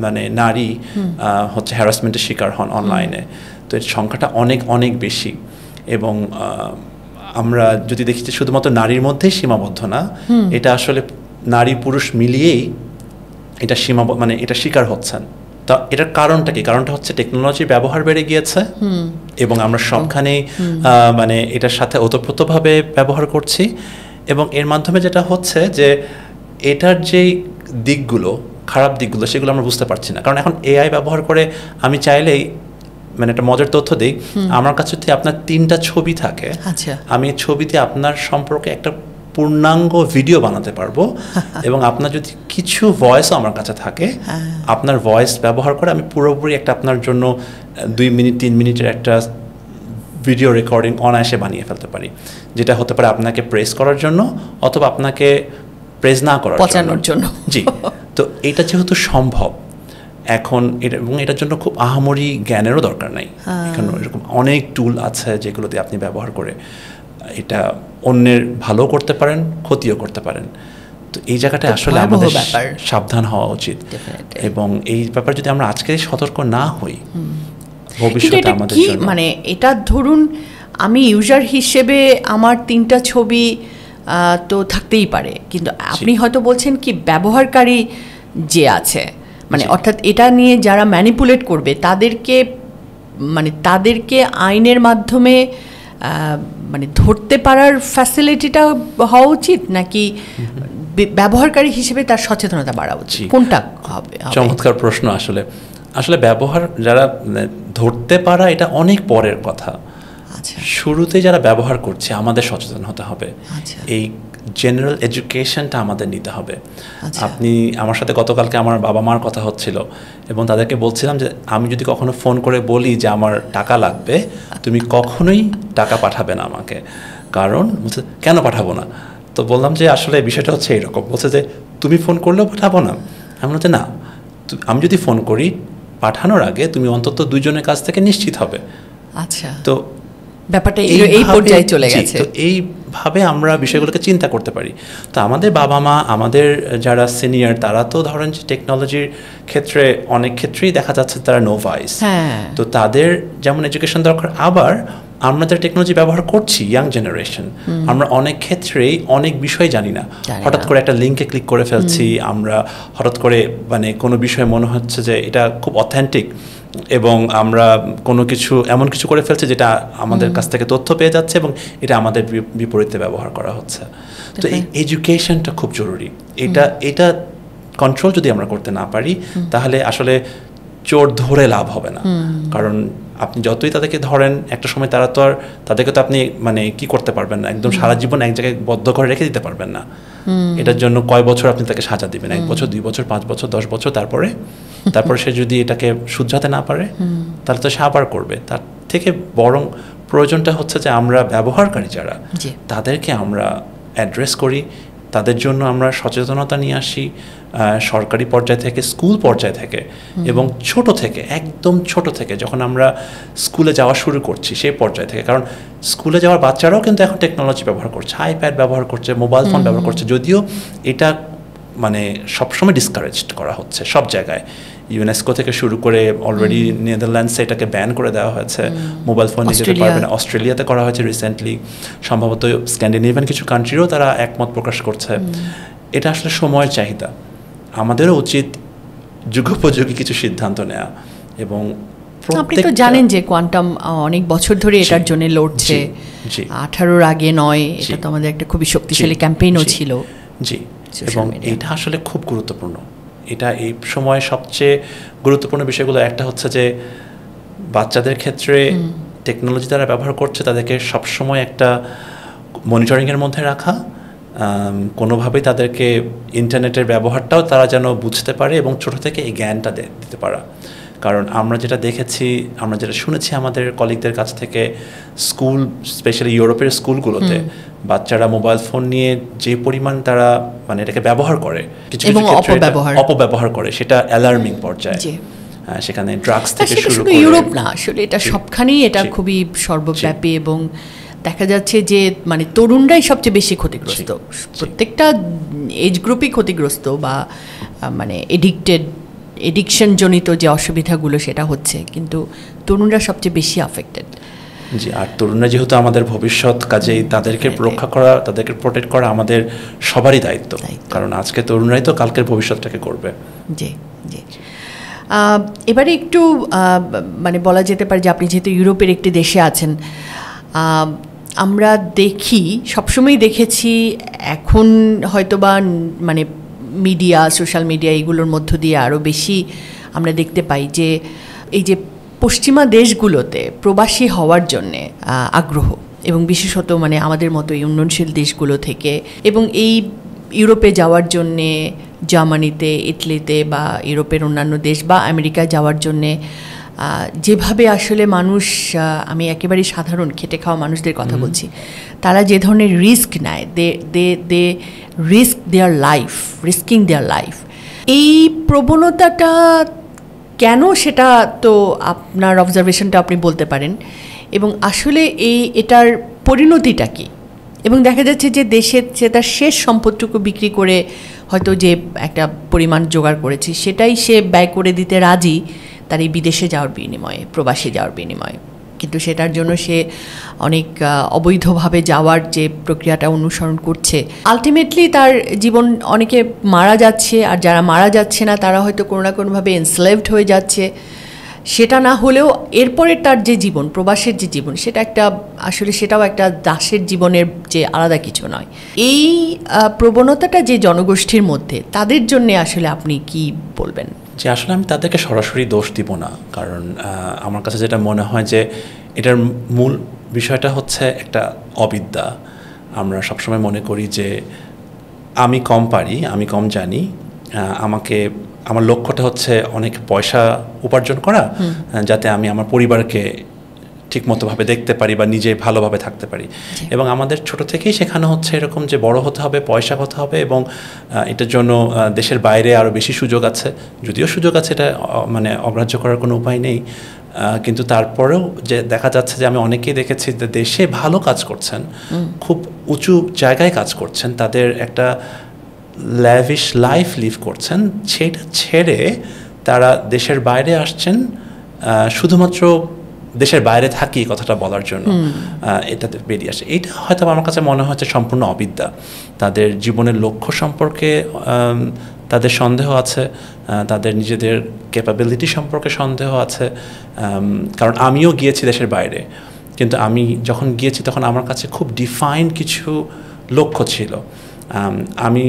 মানে নারী হচ্ছে হ্যারাসমেন্টের শিকার হন অনলাইনে। তো এর সংখ্যাটা অনেক অনেক বেশি। এবং আমরা যদি দেখি যে শুধুমাত্র নারীর মধ্যেই সীমাবদ্ধ না, এটা আসলে নারী পুরুষ মিলিয়েই এটা মানে এটা শিকার হচ্ছেন। তা এটার কারণটা কি? কারণটা হচ্ছে টেকনোলজির ব্যবহার বেড়ে গিয়েছে এবং আমরা সবখানেই মানে এটার সাথে ওতপ্রোতভাবে ব্যবহার করছি। এবং এর মাধ্যমে যেটা হচ্ছে যে এটার যেই দিকগুলো, খারাপ দিকগুলো, সেগুলো আমরা বুঝতে পারছি না। কারণ এখন AI ব্যবহার করে আমি চাইলেই, মানে একটা মজার তথ্য দিই, আমার কাছে যদি আপনার 3টা ছবি থাকে, আমি ছবিতে আপনার সম্পর্কে একটা পূর্ণাঙ্গ ভিডিও বানাতে পারবো। এবং আপনার যদি কিছু ভয়েসও আমার কাছে থাকে, আপনার ভয়েস ব্যবহার করে আমি পুরোপুরি একটা আপনার জন্য 2 মিনিট 3 মিনিটের একটা ভিডিও রেকর্ডিং অনায়াসে বানিয়ে ফেলতে পারি, যেটা হতে পারে আপনাকে প্রেস করার জন্য অথবা আপনাকে প্রেস না করার জন্য। জি, তো এটা যেহেতু সম্ভব এখন, এটা এবং এটার জন্য খুব আহামরি জ্ঞানেরও দরকার নাই। এখানে এরকম অনেক টুল আছে যেগুলো দিয়ে আপনি ব্যবহার করে এটা অন্যের ভালো করতে পারেন, ক্ষতিও করতে পারেন। তো এই জায়গাটা আসলে আমাদের সাবধান হওয়া উচিত। এবং এই ব্যাপারে যদি আমরা আজকে সতর্ক না হই, ভবিষ্যতে আমাদের জন্য, মানে এটা ধরুন আমি ইউজার হিসেবে আমার 3টা ছবি তো থাকতেই পারে, কিন্তু আপনি হয়তো বলছেন কি ব্যবহারকারী যে আছে, মানে অর্থাৎ এটা নিয়ে যারা ম্যানিপুলেট করবে তাদেরকে আইনের মাধ্যমে মানে ধরতে পারার ফ্যাসিলিটিটা হওয়া উচিত, নাকি ব্যবহারকারী হিসেবে তার সচেতনতা বাড়া উচিত? কোনটা হবে? চমৎকার প্রশ্ন। আসলে ব্যবহার যারা ধরতে পারা এটা অনেক পরের কথা। শুরুতে যারা ব্যবহার করছে আমাদের সচেতন হতে হবে। এই জেনারেল এডুকেশনটা আমাদের নিতে হবে। আপনি আমার সাথে গতকালকে আমার বাবা মার কথা হচ্ছিল এবং তাদেরকে বলছিলাম যে আমি যদি কখনো ফোন করে বলি যে আমার টাকা লাগবে, তুমি কখনোই টাকা পাঠাবে না আমাকে। কারণ বলছে কেন পাঠাবো না? তো বললাম যে আসলে বিষয়টা হচ্ছে এরকম। বলছে যে তুমি ফোন করলেও পাঠাবো না? আমি বলছি না, আমি যদি ফোন করি পাঠানোর আগে তুমি অন্তত 2 জনের কাছ থেকে নিশ্চিত হবে। তো ব্যাপারটা এই পর্যায়ে চলে গেছে। তো এইভাবে আমরা বিষয়গুলোকে চিন্তা করতে পারি। তো আমাদের বাবা মা, আমাদের যারা সিনিয়র, তারা তো ধরেন যে টেকনোলজির ক্ষেত্রে অনেক ক্ষেত্রেই দেখা যাচ্ছে তারা নো ভয়েস। তো তাদের যেমন এডুকেশন দরকার, আবার আমরা যারা টেকনোলজি ব্যবহার করছি, ইয়াং জেনারেশন, আমরা অনেক ক্ষেত্রেই অনেক বিষয় জানি না। হঠাৎ করে একটা লিঙ্কে ক্লিক করে ফেলছি, আমরা হঠাৎ করে মানে কোনো বিষয় মনে হচ্ছে যে এটা খুব অথেন্টিক, এবং আমরা কোনো কিছু এমন কিছু করে ফেলছি যেটা আমাদের কাছ থেকে তথ্য পেয়ে যাচ্ছে এবং এটা আমাদের বিপরীতে ব্যবহার করা হচ্ছে। তো এই এডুকেশনটা খুব জরুরি। এটা কন্ট্রোল যদি আমরা করতে না পারি, তাহলে আসলে চোর ধরে লাভ হবে না। কারণ আপনি যতই তাদেরকে ধরেন, একটা সময় তাদেরকে তো আপনি মানে কি করতে পারবেন না, একদম সারা জীবন এক জায়গায় বদ্ধ করে রেখে দিতে পারবেন না। এটার জন্য কয় বছর আপনি তাকে সাজা দিবেন? 1 বছর, 2 বছর, 5 বছর, 10 বছর। তারপরে সে যদি এটাকে শুধরাতে না পারে, তাহলে তো সে আবার করবে। তার থেকে বরং প্রয়োজনটা হচ্ছে যে আমরা ব্যবহারকারী যারা, তাদেরকে আমরা অ্যাড্রেস করি, তাদের জন্য আমরা সচেতনতা নিয়ে আসি সরকারি পর্যায় থেকে, স্কুল পর্যায় থেকে, এবং ছোট থেকে, একদম ছোট থেকে যখন আমরা স্কুলে যাওয়া শুরু করছি সেই পর্যায় থেকে। কারণ স্কুলে যাওয়ার বাচ্চারাও কিন্তু এখন টেকনোলজি ব্যবহার করছে, আইপ্যাড ব্যবহার করছে, মোবাইল ফোন ব্যবহার করছে, যদিও এটা মানে সবসময় ডিসকারেজড করা হচ্ছে সব জায়গায়। ইউনেস্কো থেকে শুরু করে অলরেডি নেদারল্যান্ডসে এটাকে ব্যান করে দেওয়া হয়েছে, মোবাইল ফোন নিয়ে যেতে পারবে না। অস্ট্রেলিয়াতে করা হয়েছে রিসেন্টলি, সম্ভবত স্ক্যান্ডিনেভিয়ান কিছু কান্ট্রিরও তারা একমত প্রকাশ করছে। এটা আসলে সময়ের চাহিদা, আমাদেরও উচিত যুগোপযোগী কিছু সিদ্ধান্ত নেওয়া। এবং আপনি তো জানেন যে কোয়ান্টাম অনেক বছর ধরে এটার জন্য লড়ছে, 18-র আগে নয়, এটা তো আমাদের একটা খুবই শক্তিশালী ক্যাম্পেইনও ছিল। জি, এবং এটা আসলে খুব গুরুত্বপূর্ণ। এটা এই সময় সবচেয়ে গুরুত্বপূর্ণ বিষয়গুলো একটা হচ্ছে যে বাচ্চাদের ক্ষেত্রে টেকনোলজি তারা ব্যবহার করছে, তাদেরকে সবসময় একটা মনিটরিংয়ের মধ্যে রাখা, কোনোভাবেই তাদেরকে ইন্টারনেটের ব্যবহারটাও তারা যেন বুঝতে পারে এবং ছোটো থেকে এই জ্ঞানটা দিতে পারা। কারণ আমরা যেটা দেখেছি, আমরা যেটা শুনেছি আমাদের কলিগদের কাছ থেকে, স্কুল স্পেশালি ইউরোপের স্কুলগুলোতে বাচ্চারা মোবাইল ফোন নিয়ে যে পরিমাণ তারা মানে এটাকে ব্যবহার করে, কিছু কিছু ক্ষেত্রে অপব্যবহার করে, সেটা অ্যালার্মিং পর্যায়ে। সেখানে ড্রাগস থেকে শুরু করে, ইউরোপ না আসলে এটা সবখানেই এটা খুবই সর্বব্যাপী, এবং দেখা যাচ্ছে যে মানে তরুণরাই সবচেয়ে বেশি ক্ষতিগ্রস্ত। প্রত্যেকটা এজ গ্রুপই ক্ষতিগ্রস্ত, বা মানে এডিকশন জনিত যে অসুবিধাগুলো সেটা হচ্ছে, কিন্তু তরুণরা সবচেয়ে বেশি অ্যাফেক্টেড। জি, আর তরুণরা যেহেতু আমাদের ভবিষ্যৎ, কাজেই তাদেরকে রক্ষা করা, তাদেরকে প্রোটেক্ট করা আমাদের সবারই দায়িত্ব। কারণ আজকে তরুণরাই তো কালকের ভবিষ্যৎটাকে করবে। জি জি। এবারে একটু মানে বলা যেতে পারে যে আপনি যেহেতু ইউরোপের একটি দেশে আছেন, আমরা দেখি, সবসময় দেখেছি, এখন হয়তোবা মানে মিডিয়া, সোশ্যাল মিডিয়া এগুলোর মধ্য দিয়ে আরও বেশি আমরা দেখতে পাই যে এই যে পশ্চিমা দেশগুলোতে প্রবাসী হওয়ার জন্যে আগ্রহ, এবং বিশেষত মানে আমাদের মতো এই উন্নয়নশীল দেশগুলো থেকে, এবং এই ইউরোপে যাওয়ার জন্যে জার্মানিতে, ইটালিতে বা ইউরোপের অন্যান্য দেশ বা আমেরিকায় যাওয়ার জন্যে যেভাবে আসলে মানুষ, আমি একেবারে সাধারণ খেটে খাওয়া মানুষদের কথা বলছি, তারা যে ধরনের রিস্ক নেয়, they risk their life, risking their life, এই প্রবণতাটা কেন, সেটা তো আপনার অবজারভেশনটা আপনি বলতে পারেন, এবং আসলে এটার পরিণতিটা কী? এবং দেখা যাচ্ছে যে দেশে সে তার শেষ সম্পদটুকু বিক্রি করে হয়তো যে একটা পরিমাণ জোগাড় করেছে সেটাই সে ব্যয় করে দিতে রাজি তার এই বিদেশে যাওয়ার বিনিময়ে, প্রবাসী যাওয়ার বিনিময়ে, কিন্তু সেটার জন্য সে অনেক অবৈধভাবে যাওয়ার যে প্রক্রিয়াটা অনুসরণ করছে, আলটিমেটলি তার জীবন, অনেকে মারা যাচ্ছে, আর যারা মারা যাচ্ছে না তারা হয়তো কোনো না কোনোভাবে এনস্লেভড হয়ে যাচ্ছে। সেটা না হলেও এরপরে তার যে জীবন, প্রবাসের যে জীবন, সেটা একটা আসলে সেটাও একটা দাসের জীবনের যে আলাদা কিছু নয়। এই প্রবণতাটা যে জনগোষ্ঠীর মধ্যে, তাদের জন্য আসলে আপনি কি বলবেন? যে আসলে আমি তাদেরকে সরাসরি দোষ দিব না, কারণ আমার কাছে যেটা মনে হয় যে এটার মূল বিষয়টা হচ্ছে একটা অবিদ্যা। আমরা সবসময় মনে করি যে আমি কম পারি, আমি কম জানি, আমার লক্ষ্যটা হচ্ছে অনেক পয়সা উপার্জন করা, যাতে আমি আমার পরিবারকে ঠিকমতোভাবে দেখতে পারি বা নিজে ভালোভাবে থাকতে পারি। এবং আমাদের ছোট থেকেই শেখানো হচ্ছে এরকম যে বড় হতে হবে, পয়সা হতে হবে, এবং এটার জন্য দেশের বাইরে আরও বেশি সুযোগ আছে। যদিও সুযোগ আছে, এটা মানে অগ্রাহ্য করার কোনো উপায় নেই, কিন্তু তারপরেও যে দেখা যাচ্ছে যে আমি অনেকেই দেখেছি যে দেশে ভালো কাজ করছেন, খুব উঁচু জায়গায় কাজ করছেন, তাদের একটা ল্যাভিশ লাইফ লিভ করছেন, সেটা ছেড়ে তারা দেশের বাইরে আসছেন শুধুমাত্র দেশের বাইরে থাকি কথাটা বলার জন্য, এটাতে বেরিয়ে আসে। এইটা হয়তো আমার কাছে মনে হচ্ছে সম্পূর্ণ অবিদ্যা। তাদের জীবনের লক্ষ্য সম্পর্কে তাদের সন্দেহ আছে, তাদের নিজেদের ক্যাপাবিলিটি সম্পর্কে সন্দেহ আছে। কারণ আমিও গিয়েছি দেশের বাইরে, কিন্তু আমি যখন গিয়েছি তখন আমার কাছে খুব ডিফাইন্ড কিছু লক্ষ্য ছিল। আমি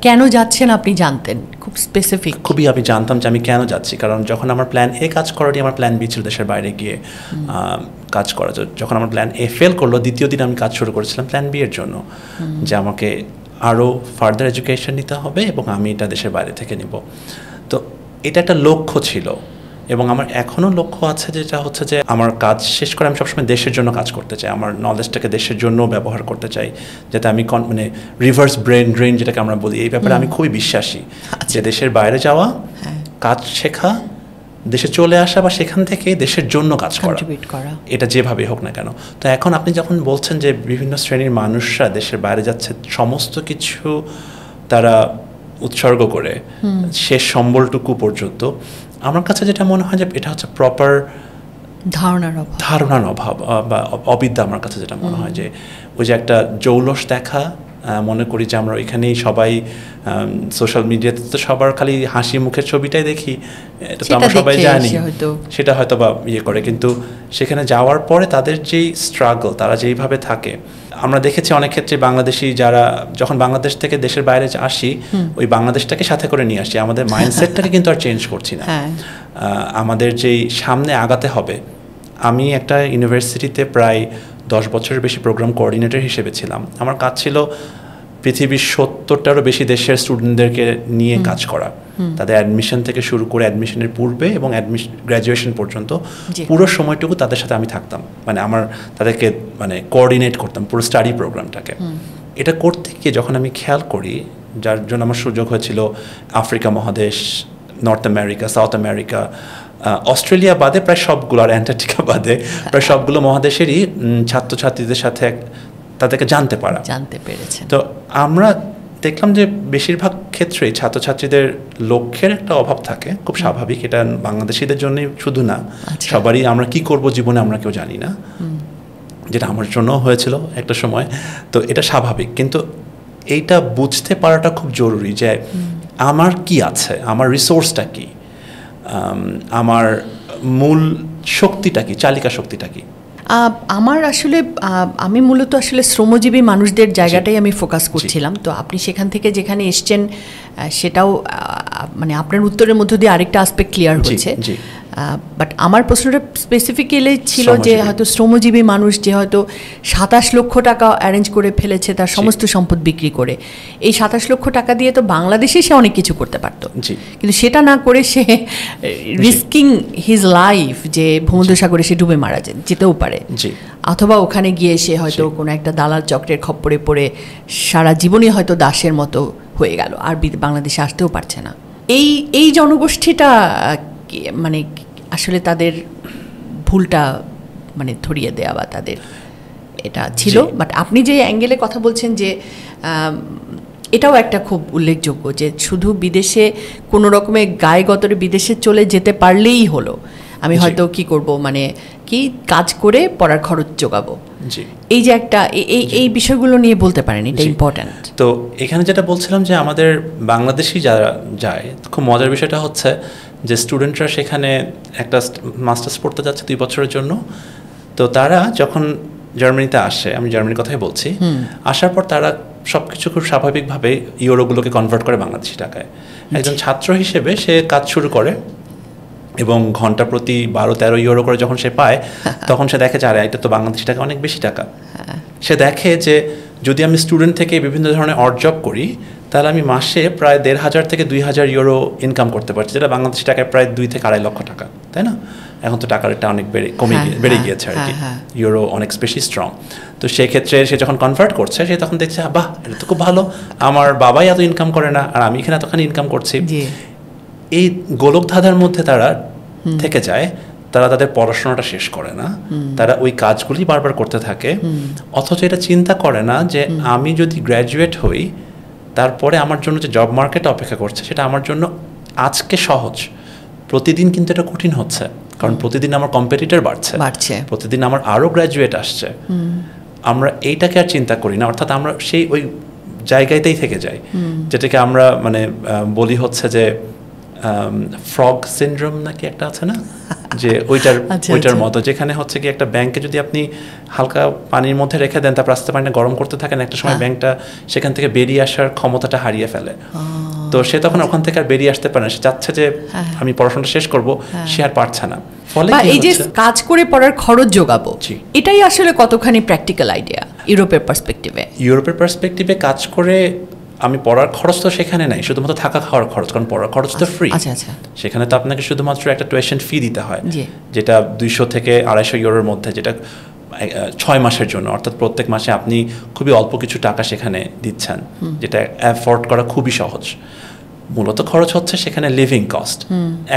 কেন যাচ্ছেন আপনি জানতেন, খুব স্পেসিফিক, খুবই আমি জানতাম যে আমি কেন যাচ্ছি। কারণ যখন আমার প্ল্যান এ কাজ করারই আমার প্ল্যান বি ছিল দেশের বাইরে গিয়ে কাজ করা। যখন আমার প্ল্যান এ ফেল করলো, দ্বিতীয় দিন আমি কাজ শুরু করেছিলাম প্ল্যান বি এর জন্য, যে আমাকে আরও ফার্দার এডুকেশন নিতে হবে এবং আমি এটা দেশের বাইরে থেকে নিব। তো এটা একটা লক্ষ্য ছিল, এবং আমার এখনও লক্ষ্য আছে, যেটা হচ্ছে যে আমার কাজ শেষ করে আমি সবসময় দেশের জন্য কাজ করতে চাই, আমার নলেজটাকে দেশের জন্য ব্যবহার করতে চাই, যাতে আমি মানে রিভার্স ব্রেন ড্রেন যেটাকে আমরা বলি, এই ব্যাপারে আমি খুবই বিশ্বাসী যে দেশের বাইরে যাওয়া, কাজ শেখা, দেশে চলে আসা বা সেখান থেকে দেশের জন্য কাজ করা, এটা যেভাবে হোক না কেন। তো এখন আপনি যখন বলছেন যে বিভিন্ন শ্রেণীর মানুষরা দেশের বাইরে যাচ্ছে, সমস্ত কিছু তারা উৎসর্গ করে শেষ সম্বলটুকু পর্যন্ত, আমার কাছে যেটা মনে হয় যে এটা হচ্ছে প্রপার ধারণার অভাব বা অবিদ্যা। আমার কাছে যেটা মনে হয় যে ওই যে একটা জৌলস দেখা, মনে করি যে আমরা এখানেই সবাই সোশ্যাল মিডিয়াতে তো সবার খালি হাসি মুখের ছবিটাই দেখি, এটা তো আমরা সবাই জানি, সেটা হয়তো বা ইয়ে করে, কিন্তু সেখানে যাওয়ার পরে তাদের যেই স্ট্রাগল, তারা যেইভাবে থাকে, আমরা দেখেছি অনেক ক্ষেত্রে বাংলাদেশি যারা যখন বাংলাদেশ থেকে দেশের বাইরে আসি, ওই বাংলাদেশটাকে সাথে করে নিয়ে আসি, আমাদের মাইন্ডসেটটাকে কিন্তু আর চেঞ্জ করছি না। আমাদের যেই সামনে আগাতে হবে, আমি একটা ইউনিভার্সিটিতে প্রায় 10 বছরের বেশি প্রোগ্রাম কোঅর্ডিনেটর হিসেবে ছিলাম। আমার কাজ ছিল পৃথিবীর 70টারও বেশি দেশের স্টুডেন্টদেরকে নিয়ে কাজ করা, তাদের অ্যাডমিশন থেকে শুরু করে অ্যাডমিশনের পূর্বে এবং গ্র্যাজুয়েশন পর্যন্ত পুরো সময়টুকু তাদের সাথে আমি থাকতাম, মানে আমার তাদেরকে মানে কোঅর্ডিনেট করতাম পুরো স্টাডি প্রোগ্রামটাকে। এটা করতে গিয়ে যখন আমি খেয়াল করি, যার জন্য আমার সুযোগ হয়েছিল আফ্রিকা মহাদেশ, north America, south America, Australia বাদে প্রায় সবগুলো, আর অ্যান্টার্কটিকা বাদে প্রায় সবগুলো মহাদেশেরই ছাত্রছাত্রীদের সাথে তাদেরকে জানতে পেরেছে। তো আমরা দেখলাম যে বেশিরভাগ ক্ষেত্রেই ছাত্রছাত্রীদের লক্ষ্যের একটা অভাব থাকে, খুব স্বাভাবিক, এটা বাংলাদেশিদের জন্য শুধু না, সবারই আমরা কি করব জীবনে আমরা কেউ জানি না, যেটা আমার জন্য হয়েছিল একটা সময়। তো এটা স্বাভাবিক, কিন্তু এইটা বুঝতে পারাটা খুব জরুরি যে আমার কি আছে, আমার রিসোর্সটা কি, আমার মূল শক্তিটা কি, চালিকা শক্তিটা কি। আমার আসলে আমি মূলত আসলে শ্রমজীবী মানুষদের জায়গাটাই আমি ফোকাস করছিলাম। তো আপনি সেখান থেকে যেখানে এসছেন সেটাও মানে আপনার উত্তরের মধ্য দিয়ে আরেকটা আসপেক্ট ক্লিয়ার হচ্ছে। বাট আমার প্রশ্নটা স্পেসিফিক্যালি ছিল যে হয়তো শ্রমজীবী মানুষ যে হয়তো 27 লক্ষ টাকা অ্যারেঞ্জ করে ফেলেছে তার সমস্ত সম্পদ বিক্রি করে, এই 27 লক্ষ টাকা দিয়ে তো বাংলাদেশে সে অনেক কিছু করতে পারত, কিন্তু সেটা না করে সে রিস্কিং হিজ লাইফ, যে ভূমধ্যসাগরে সে ডুবে মারা যেতেও পারে, অথবা ওখানে গিয়ে সে হয়তো কোনো একটা দালাল চক্রের খপ্পরে পড়ে সারা জীবনই হয়তো দাসের মতো হয়ে গেল, আর বাংলাদেশে আসতেও পারছে না। এই জনগোষ্ঠীটা মানে আসলে তাদের ভুলটা মানে ধরিয়ে দেওয়া বা তাদের এটা ছিল। বাট আপনি যে অ্যাঙ্গেলে কথা বলছেন যে এটাও একটা খুব উল্লেখযোগ্য যে শুধু বিদেশে কোনো রকমে গায়ে গতরে বিদেশে চলে যেতে পারলেই হলো, আমি হয়তো কি করব, মানে কি কাজ করে পড়ার খরচ জোগাবো, এই যে একটা এই বিষয়গুলো নিয়ে বলতে পারেন, এটা ইম্পর্ট্যান্ট। তো এখানে যেটা বলছিলাম যে আমাদের বাংলাদেশি যারা যায়, খুব মজার বিষয়টা হচ্ছে যে স্টুডেন্টরা সেখানে একটা মাস্টার্স পড়তে যাচ্ছে 2 বছরের জন্য। তো তারা যখন জার্মানিতে আসে, আমি জার্মানির কথাই বলছি, আসার পর তারা সব কিছু খুব স্বাভাবিকভাবে ইউরোগুলোকে কনভার্ট করে বাংলাদেশি টাকায়। একজন ছাত্র হিসেবে সে কাজ শুরু করে এবং ঘন্টা প্রতি 12-13 ইউরো করে যখন সে পায়, তখন সে দেখে যে আরে এটা তো বাংলাদেশি টাকা অনেক বেশি টাকা। সে দেখে যে যদি আমি স্টুডেন্ট থেকে বিভিন্ন ধরনের অড জব করি, তাহলে আমি মাসে প্রায় 1,500 থেকে 2,000 ইউরো ইনকাম করতে পারছি, যেটা বাংলাদেশি টাকায় প্রায় 2 থেকে 2.5 লক্ষ টাকা, তাই না? এখন তো টাকার রেটটা অনেক বেড়ে গিয়েছে আর কি, ইউরো অনেক বেশি স্ট্রং। তো সেক্ষেত্রে সে যখন কনভার্ট করছে, সে তখন দেখছে বাহ, এটা তো খুব ভালো, আমার বাবাই এত ইনকাম করে না আর আমি এখানে এতখানি ইনকাম করছি। এই গোলক ধাঁধার মধ্যে তারা থেকে যায়, তারা তাদের পড়াশোনাটা শেষ করে না, তারা ওই কাজগুলি বারবার করতে থাকে, অথচ এটা চিন্তা করে না যে আমি যদি গ্র্যাজুয়েট হই, তারপরে আমার জন্য যে জব মার্কেট অপেক্ষা করছে সেটা আমার জন্য আজকে সহজ, প্রতিদিন কিন্তু এটা কঠিন হচ্ছে, কারণ প্রতিদিন আমার কম্পিটিটর বাড়ছে, প্রতিদিন আমার আরও গ্র্যাজুয়েট আসছে। আমরা এইটাকে আর চিন্তা করি না, অর্থাৎ আমরা সেই ওই জায়গাতেই থেকে যাই, যেটাকে আমরা মানে বলি যে ফ্রগ সিনড্রোম নাকি একটা আছে না, যে ওইটার মতো, যেখানে হচ্ছে কি একটা ব্যাংকে যদি আপনি হালকা পানির মধ্যে রেখে দেন, তারপর আস্তে পানিটা গরম করতে থাকেন, একটা সময় ব্যাংকটা সেখান থেকে বেরিয়ে আসার ক্ষমতাটা হারিয়ে ফেলে। তো সে তখন ওখান থেকে আর বেরিয়ে আসতে পারে না, সে চাচ্ছে যে আমি পড়াশোনাটা শেষ করব, সে আর পারছে না। ফলে এই যে কাজ করে পড়ার খরচ জোগাবো, এটাই আসলে কতখানি প্র্যাকটিক্যাল আইডিয়া ইউরোপের পার্সপেক্টিভে? ইউরোপের পার্সপেক্টিভে কাজ করে আমি পড়ার খরচ তো সেখানে নাই, শুধুমাত্র থাকা খাওয়ার খরচ, কারণ পড়ার খরচ তো ফ্রি। আচ্ছা আচ্ছা। সেখানে তো আপনাকে শুধুমাত্র একটা টিউশন ফি দিতে হয়, জি। যেটা 200 থেকে 250 ইউরোর মধ্যে, যেটা 6 মাসের জন্য, অর্থাৎ প্রত্যেক মাসে আপনি খুবই অল্প কিছু টাকা সেখানে দিচ্ছেন, যেটা অ্যাফোর্ড করা খুবই সহজ। মূলত খরচ হচ্ছে সেখানে লিভিং কস্ট।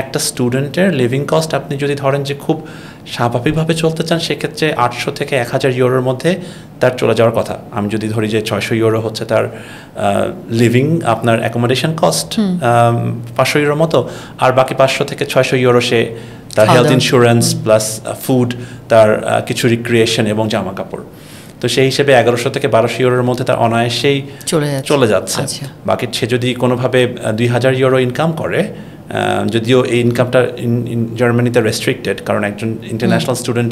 একটা স্টুডেন্টের লিভিং কস্ট আপনি যদি ধরেন যে খুব স্বাভাবিকভাবে চলতে চান, সেক্ষেত্রে 800 থেকে 1000 ইউরোর মধ্যে তার চলে যাওয়ার কথা। আমি যদি ধরি যে 600 ইউরো হচ্ছে তার লিভিং, আপনার অ্যাকোমোডেশন কস্ট 500 ইউরোর মতো, আর বাকি 500 থেকে 600 ইউরো সে তার হেলথ ইন্স্যুরেন্স প্লাস ফুড, তার কিছু রিক্রিয়েশন এবং জামা কাপড়। তো সেই হিসেবে 1100 থেকে 1200 ইউরোর মধ্যে তার অনায়াসেই চলে যাচ্ছে। বাকি সে যদি কোনোভাবে 2000 ইউরো ইনকাম করে, যদিও এই ইনকামটা জার্মানিতে রেস্ট্রিক্টেড, কারণ একজন ইন্টারন্যাশনাল স্টুডেন্ট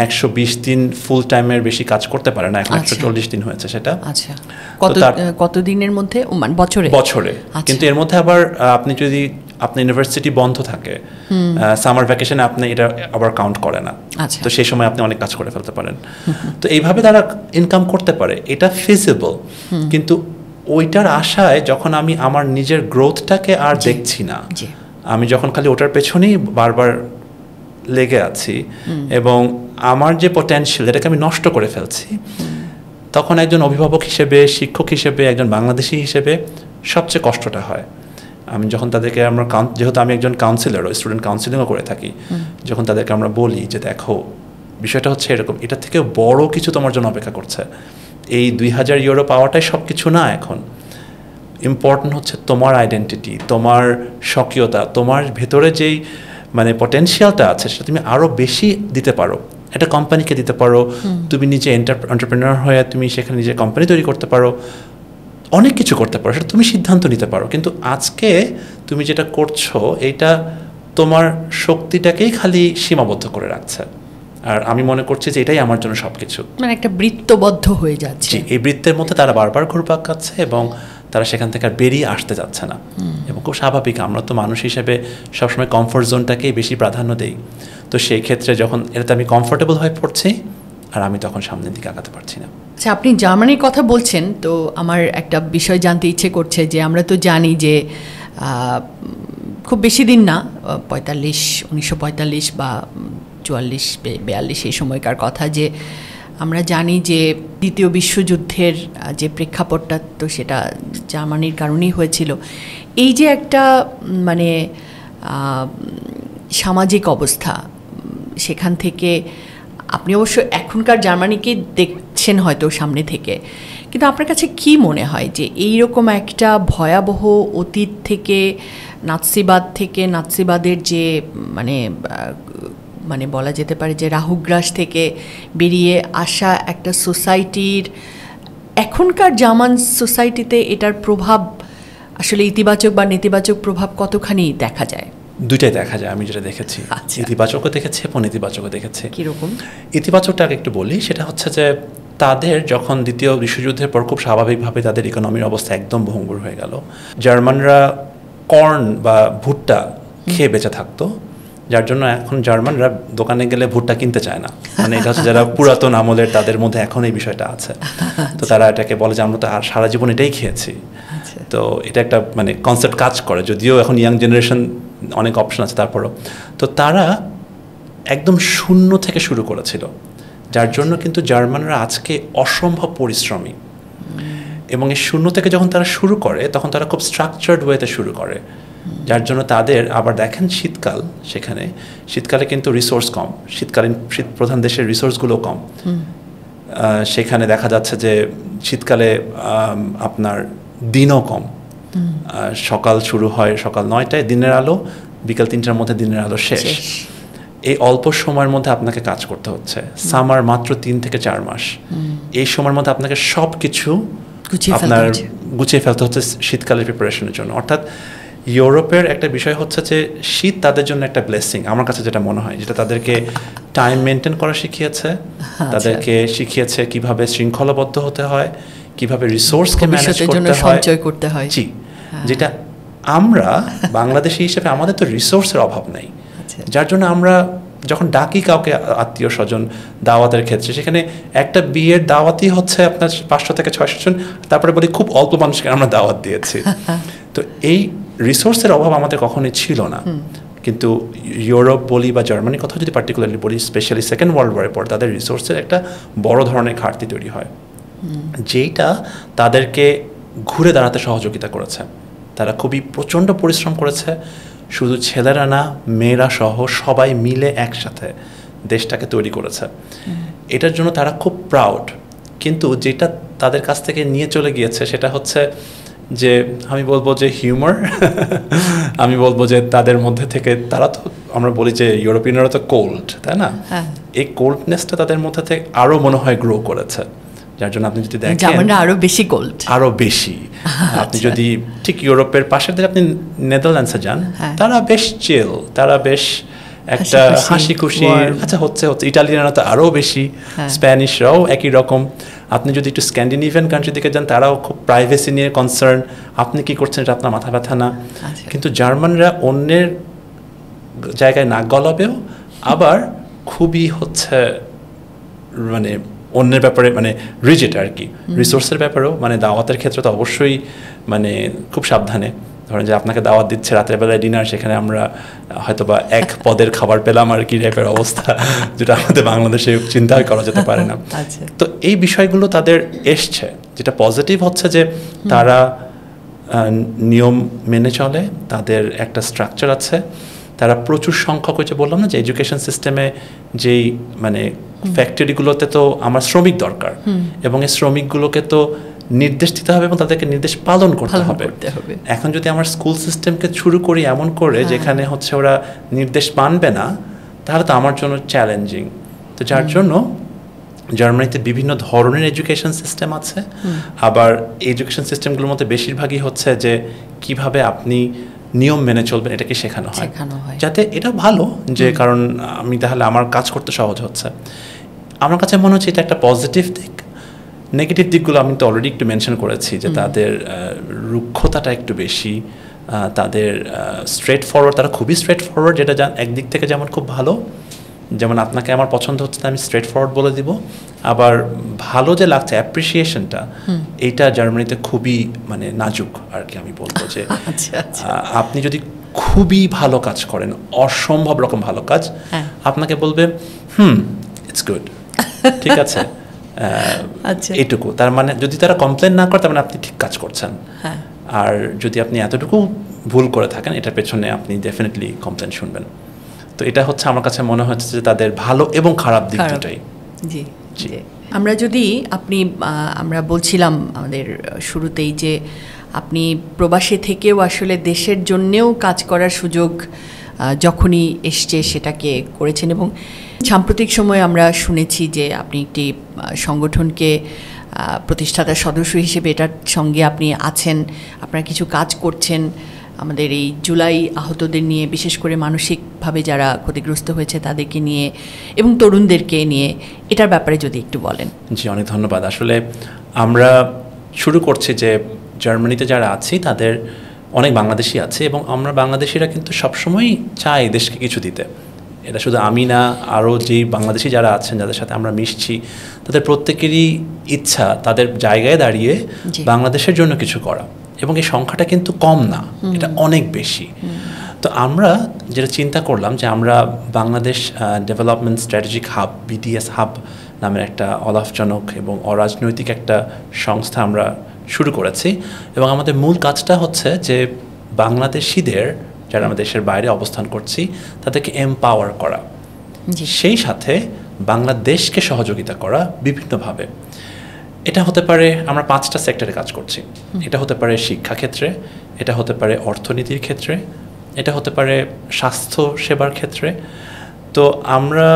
120 দিন ফুল টাইমের বেশি কাজ করতে পারে না, এখন 140 দিন হয়েছে সেটা। আচ্ছা, কত দিনের মধ্যে? বছরে। কিন্তু এর মধ্যে আবার আপনি যদি আপনার ইউনিভার্সিটি বন্ধ থাকে, সামার ভ্যাকেশনে আপনি এটা আবার কাউন্ট করে না, তো সেই সময় আপনি অনেক কাজ করে ফেলতে পারেন। তো এইভাবে তারা ইনকাম করতে পারে, এটা ফিজিবল। কিন্তু ওইটার আশায় যখন আমি আমার নিজের গ্রোথটাকে আর দেখছি না, আমি যখন খালি ওটার পেছনেই বারবার লেগে আছি এবং আমার যে পটেনশিয়াল এটাকে আমি নষ্ট করে ফেলছি, তখন একজন অভিভাবক হিসেবে, শিক্ষক হিসেবে, একজন বাংলাদেশি হিসেবে সবচেয়ে কষ্টটা হয়। আমি যখন তাদেরকে যেহেতু আমি একজন কাউন্সিলর, স্টুডেন্ট কাউন্সিলিংও করে থাকি, যখন তাদেরকে আমরা বলি যে দেখো বিষয়টা হচ্ছে এরকম, এটা থেকে বড় কিছু তোমার জন্য অপেক্ষা করছে, এই 2000 ইউরো পাওয়াটাই সব কিছু না, এখন ইম্পর্টেন্ট হচ্ছে তোমার আইডেন্টিটি, তোমার স্বকীয়তা, তোমার ভেতরে যেই মানে পটেনশিয়ালটা আছে সেটা তুমি আরও বেশি দিতে পারো, একটা কোম্পানিকে দিতে পারো, তুমি নিজে এন্টারপ্রেনার হয়ে তুমি সেখানে নিজে কোম্পানি তৈরি করতে পারো, অনেক কিছু করতে পারো, সেটা তুমি সিদ্ধান্ত নিতে পারো। কিন্তু আজকে তুমি যেটা করছো এটা তোমার শক্তিটাকেই খালি সীমাবদ্ধ করে রাখছে, আর আমি মনে করছি যে এটাই আমার জন্য সবকিছু, মানে একটা বৃত্তবদ্ধ হয়ে যাচ্ছে। এই বৃত্তের মধ্যে তারা বারবার ঘুরপাক খাচ্ছে এবং তারা সেখান থেকে আর বেরিয়ে আসতে যাচ্ছে না। এবং খুব স্বাভাবিক, আমরা তো মানুষ হিসেবে সবসময় কমফোর্ট জোনটাকেই বেশি প্রাধান্য দেই। তো সেই ক্ষেত্রে যখন এটাতে আমি কমফোর্টেবল হয়ে পড়ছি, আর আমি তখন সামনের দিকে আগাতে পারছি না। আচ্ছা, আপনি জার্মানির কথা বলছেন, তো আমার একটা বিষয় জানতে ইচ্ছে করছে যে আমরা তো জানি যে খুব বেশি দিন না, 1945 বা 44-42 এই সময়কার কথা, যে আমরা জানি যে দ্বিতীয় বিশ্বযুদ্ধের যে প্রেক্ষাপটটা, তো সেটা জার্মানির কারণেই হয়েছিল। এই যে একটা মানে সামাজিক অবস্থা, সেখান থেকে আপনি অবশ্য এখনকার জার্মানিকে দেখছেন হয়তো সামনে থেকে, কিন্তু আপনার কাছে কি মনে হয় যে এই রকম একটা ভয়াবহ অতীত থেকে, নাৎসিবাদের যে মানে বলা যেতে পারে যে রাহুগ্রাস থেকে বেরিয়ে আসা একটা সোসাইটির, এখনকার জার্মান সোসাইটিতে এটার প্রভাব আসলে ইতিবাচক বা নেতিবাচক প্রভাব কতখানি দেখা যায়? দুইটাই দেখা যায়, আমি যেটা দেখেছি। ইতিবাচকও দেখেছি এবং নেতিবাচকও দেখেছি। কীরকম? ইতিবাচকটাকে একটু বলি, সেটা হচ্ছে যে তাদের যখন দ্বিতীয় বিশ্বযুদ্ধের পর খুব স্বাভাবিকভাবে তাদের ইকোনমির অবস্থা একদম ভঙ্গুর হয়ে গেল, জার্মানরা কর্ন বা ভুট্টা খেয়ে বেঁচে থাকতো, যার জন্য এখন জার্মানরা দোকানে গেলে ভুট্টা কিনতে চায় না। মানে এটা হচ্ছে যারা পুরাতন আমলের, তাদের মধ্যে এখন এই বিষয়টা আছে। তো তারা এটাকে বলে যে আমরা তো সারা জীবন এটাই খেয়েছি। তো এটা একটা মানে কনসেপ্ট কাজ করে, যদিও এখন ইয়াং জেনারেশন অনেক অপশন আছে, তারপরও তো তারা একদম শূন্য থেকে শুরু করেছিল, যার জন্য কিন্তু জার্মানরা আজকে অসম্ভব পরিশ্রমী। এবং এই শূন্য থেকে যখন তারা শুরু করে, তখন তারা খুব স্ট্রাকচার্ড ওয়েতে শুরু করে, যার জন্য তাদের আবার দেখেন শীতকাল, সেখানে শীতকালে কিন্তু রিসোর্স কম, শীত প্রধান দেশের রিসোর্সগুলো কম। সেখানে দেখা যাচ্ছে যে শীতকালে আপনার দিনও কম, সকাল শুরু হয় সকাল 9টায় দিনের আলো, বিকাল 3টার মধ্যে দিনের আলো শেষ। এই অল্প সময়ের মধ্যে আপনাকে কাজ করতে হচ্ছে। সামার মাত্র 3 থেকে 4 মাস, এই সময়ের মধ্যে আপনাকে সব কিছু আপনার গুছিয়ে ফেলতে হচ্ছে শীতকালের প্রিপারেশনের জন্য। অর্থাৎ ইউরোপের একটা বিষয় হচ্ছে যে শীত তাদের জন্য একটা ব্লেসিং, আমার কাছে যেটা মনে হয়, যেটা তাদেরকে টাইম মেনটেন করা শিখিয়েছে, তাদেরকে শিখিয়েছে কিভাবে শৃঙ্খলাবদ্ধ হতে হয়, কিভাবে রিসোর্সকে ম্যানেজ করতে হয়। জি, যেটা আমরা বাংলাদেশি হিসেবে আমাদের তো রিসোর্সের অভাব নেই, যার জন্য আমরা যখন ডাকি কাউকে আত্মীয় স্বজন দাওয়াতের ক্ষেত্রে, সেখানে একটা বিয়ের দাওয়াতই হচ্ছে আপনার 500 থেকে 600 জন, তারপরে বলি খুব অল্প মানুষকে আমরা দাওয়াত দিয়েছি। তো এই রিসোর্সের অভাব আমাদের কখনোই ছিল না। কিন্তু ইউরোপ বলি বা জার্মানির কথা যদি পার্টিকুলারলি বলি, স্পেশালি সেকেন্ড ওয়ার্ল্ড ওয়ারের পর তাদের রিসোর্সের একটা বড় ধরনের ঘাটতি তৈরি হয়, যেইটা তাদেরকে ঘুরে দাঁড়াতে সহযোগিতা করেছে। তারা খুবই প্রচণ্ড পরিশ্রম করেছে, শুধু ছেলেরা না, মেয়েরা সহ সবাই মিলে একসাথে দেশটাকে তৈরি করেছে। এটার জন্য তারা খুব প্রাউড। কিন্তু যেটা তাদের কাছ থেকে নিয়ে চলে গিয়েছে সেটা হচ্ছে যে, আমি বলবো যে হিউমার। আমি বলবো যে তাদের মধ্যে থেকে, তারা তো, আমরা বলি যে ইউরোপিয়ানরা তো কোল্ড, তাই না? এই কোল্ডনেসটা তাদের মধ্যে থেকে আরও মনে হয় গ্রো করেছে, যার জন্য আপনি যদি দেখেন আরো বেশি কোল্ড, আরো বেশি। আপনি যদি ঠিক ইউরোপের পাশের দিকে আপনি নেদারল্যান্ডসে যান, তারা বেশ চিল, তারা বেশ একটা হাসি খুশি, আচ্ছা হচ্ছে ইটালিয়ানরা তো আরও বেশি, স্প্যানিশরাও একই রকম। আপনি যদি একটু স্ক্যান্ডিনেভিয়ান কান্ট্রির দিকে যান, তারাও খুব প্রাইভেসি নিয়ে কনসার্ন, আপনি কি করছেন এটা আপনার মাথা ব্যথা না। কিন্তু জার্মানরা অন্যের জায়গায় নাক গলাবেও, আবার খুবই হচ্ছে মানে অন্যের ব্যাপারে মানে রিজিড আর কি, রিসোর্সের ব্যাপারেও, মানে দাওয়াতের ক্ষেত্রে তো অবশ্যই মানে খুব সাবধানে। ধরেন যে আপনাকে দাওয়াত দিচ্ছে রাতের বেলায় ডিনার, সেখানে আমরা হয়তোবা এক পদের খাবার পেলাম আর কি টাইপের অবস্থা, যেটা আমাদের বাংলাদেশে চিন্তাই করা যেতে পারে না। তো এই বিষয়গুলো তাদের এসছে। যেটা পজিটিভ হচ্ছে যে তারা নিয়ম মেনে চলে, তাদের একটা স্ট্রাকচার আছে, তারা প্রচুর সংখ্যক, হয়েছে বললাম না যে এডুকেশন সিস্টেমে যেই মানে ফ্যাক্টরিগুলোতে তো আমার শ্রমিক দরকার, এবং এই শ্রমিকগুলোকে তো নির্দেশ দিতে হবে এবং তাদেরকে নির্দেশ পালন করতে হবে। এখন যদি আমার স্কুল সিস্টেমকে শুরু করি এমন করে যেখানে হচ্ছে ওরা নির্দেশ মানবে না, তাহলে তো আমার জন্য চ্যালেঞ্জিং। তো যার জন্য জার্মানিতে বিভিন্ন ধরনের এডুকেশন সিস্টেম আছে। আবার এডুকেশন সিস্টেমগুলোর মধ্যে বেশিরভাগই হচ্ছে যে কিভাবে আপনি নিয়ম মেনে চলবেন এটাকে শেখানো হয়, যাতে এটা ভালো, যে কারণ আমি তাহলে আমার কাজ করতে সহজ হচ্ছে। আমার কাছে মনে হচ্ছে এটা একটা পজিটিভ দিক। নেগেটিভ দিকগুলো আমি তো অলরেডি একটু মেনশন করেছি, যে তাদের রুক্ষতাটা একটু বেশি, তাদের স্ট্রেট ফরওয়ার্ড, তারা খুবই স্ট্রেট ফরওয়ার্ড, যেটা একদিক থেকে যেমন খুব ভালো, যেমন আপনাকে আমার পছন্দ হচ্ছে আমি স্ট্রেট ফরওয়ার্ড বলে দিব। আবার ভালো যে লাগছে অ্যাপ্রিসিয়েশনটা, এইটা জার্মানিতে খুবই মানে নাজুক আর কি। আমি বলবো যে আপনি যদি খুবই ভালো কাজ করেন, অসম্ভব রকম ভালো কাজ, আপনাকে বলবে ইটস গুড, ঠিক আছে, এইটুকু। তার মানে যদি তারা কমপ্লেন না করে, তার মানে আপনি ঠিক কাজ করছেন। আর যদি আপনি এতটুকু ভুল করে থাকেন, এটার পেছনে আপনি ডেফিনেটলি কমপ্লেন শুনবেন। তো এটা হচ্ছে আমার কাছে মনে হচ্ছে যে তাদের ভালো এবং খারাপ দিক দুটাই। জি জি। আমরা যদি আমরা বলছিলাম আমাদের শুরুতেই যে আপনি প্রবাসী থেকেও আসলে দেশের জন্যেও কাজ করার সুযোগ যখনই এসছে সেটাকে করেছেন, এবং সাম্প্রতিক সময়ে আমরা শুনেছি যে আপনি একটি সংগঠনকে প্রতিষ্ঠাতা সদস্য হিসেবে এটার সঙ্গে আপনি আছেন, আপনারা কিছু কাজ করছেন আমাদের এই জুলাই আহতদের নিয়ে, বিশেষ করে মানসিকভাবে যারা ক্ষতিগ্রস্ত হয়েছে তাদেরকে নিয়ে এবং তরুণদেরকে নিয়ে, এটার ব্যাপারে যদি একটু বলেন। জি, অনেক ধন্যবাদ। আসলে আমরা শুরু করছি যে জার্মানিতে যারা আছি তাদের অনেক বাংলাদেশি আছে, এবং আমরা বাংলাদেশিরা কিন্তু সবসময়ই চাই দেশকে কিছু দিতে। এটা শুধু আমি না, আরও যেই বাংলাদেশি যারা আছেন, যাদের সাথে আমরা মিশছি, তাদের প্রত্যেকেরই ইচ্ছা তাদের জায়গায় দাঁড়িয়ে বাংলাদেশের জন্য কিছু করা, এবং এই সংখ্যাটা কিন্তু কম না, এটা অনেক বেশি। তো আমরা যেটা চিন্তা করলাম যে আমরা Bangladesh development strategic hub, BDS hub নামের একটা অলাভজনক এবং অরাজনৈতিক একটা সংস্থা আমরা শুরু করেছি, এবং আমাদের মূল কাজটা হচ্ছে যে বাংলাদেশিদের যারা আমরা দেশের বাইরে অবস্থান করছি তাদেরকে এমপাওয়ার করা, সেই সাথে বাংলাদেশকে সহযোগিতা করা বিভিন্নভাবে। এটা হতে পারে আমরা 5টা সেক্টরে কাজ করছি। এটা হতে পারে শিক্ষা ক্ষেত্রে, এটা হতে পারে অর্থনীতির ক্ষেত্রে, এটা হতে পারে স্বাস্থ্য সেবার ক্ষেত্রে। তো আমরা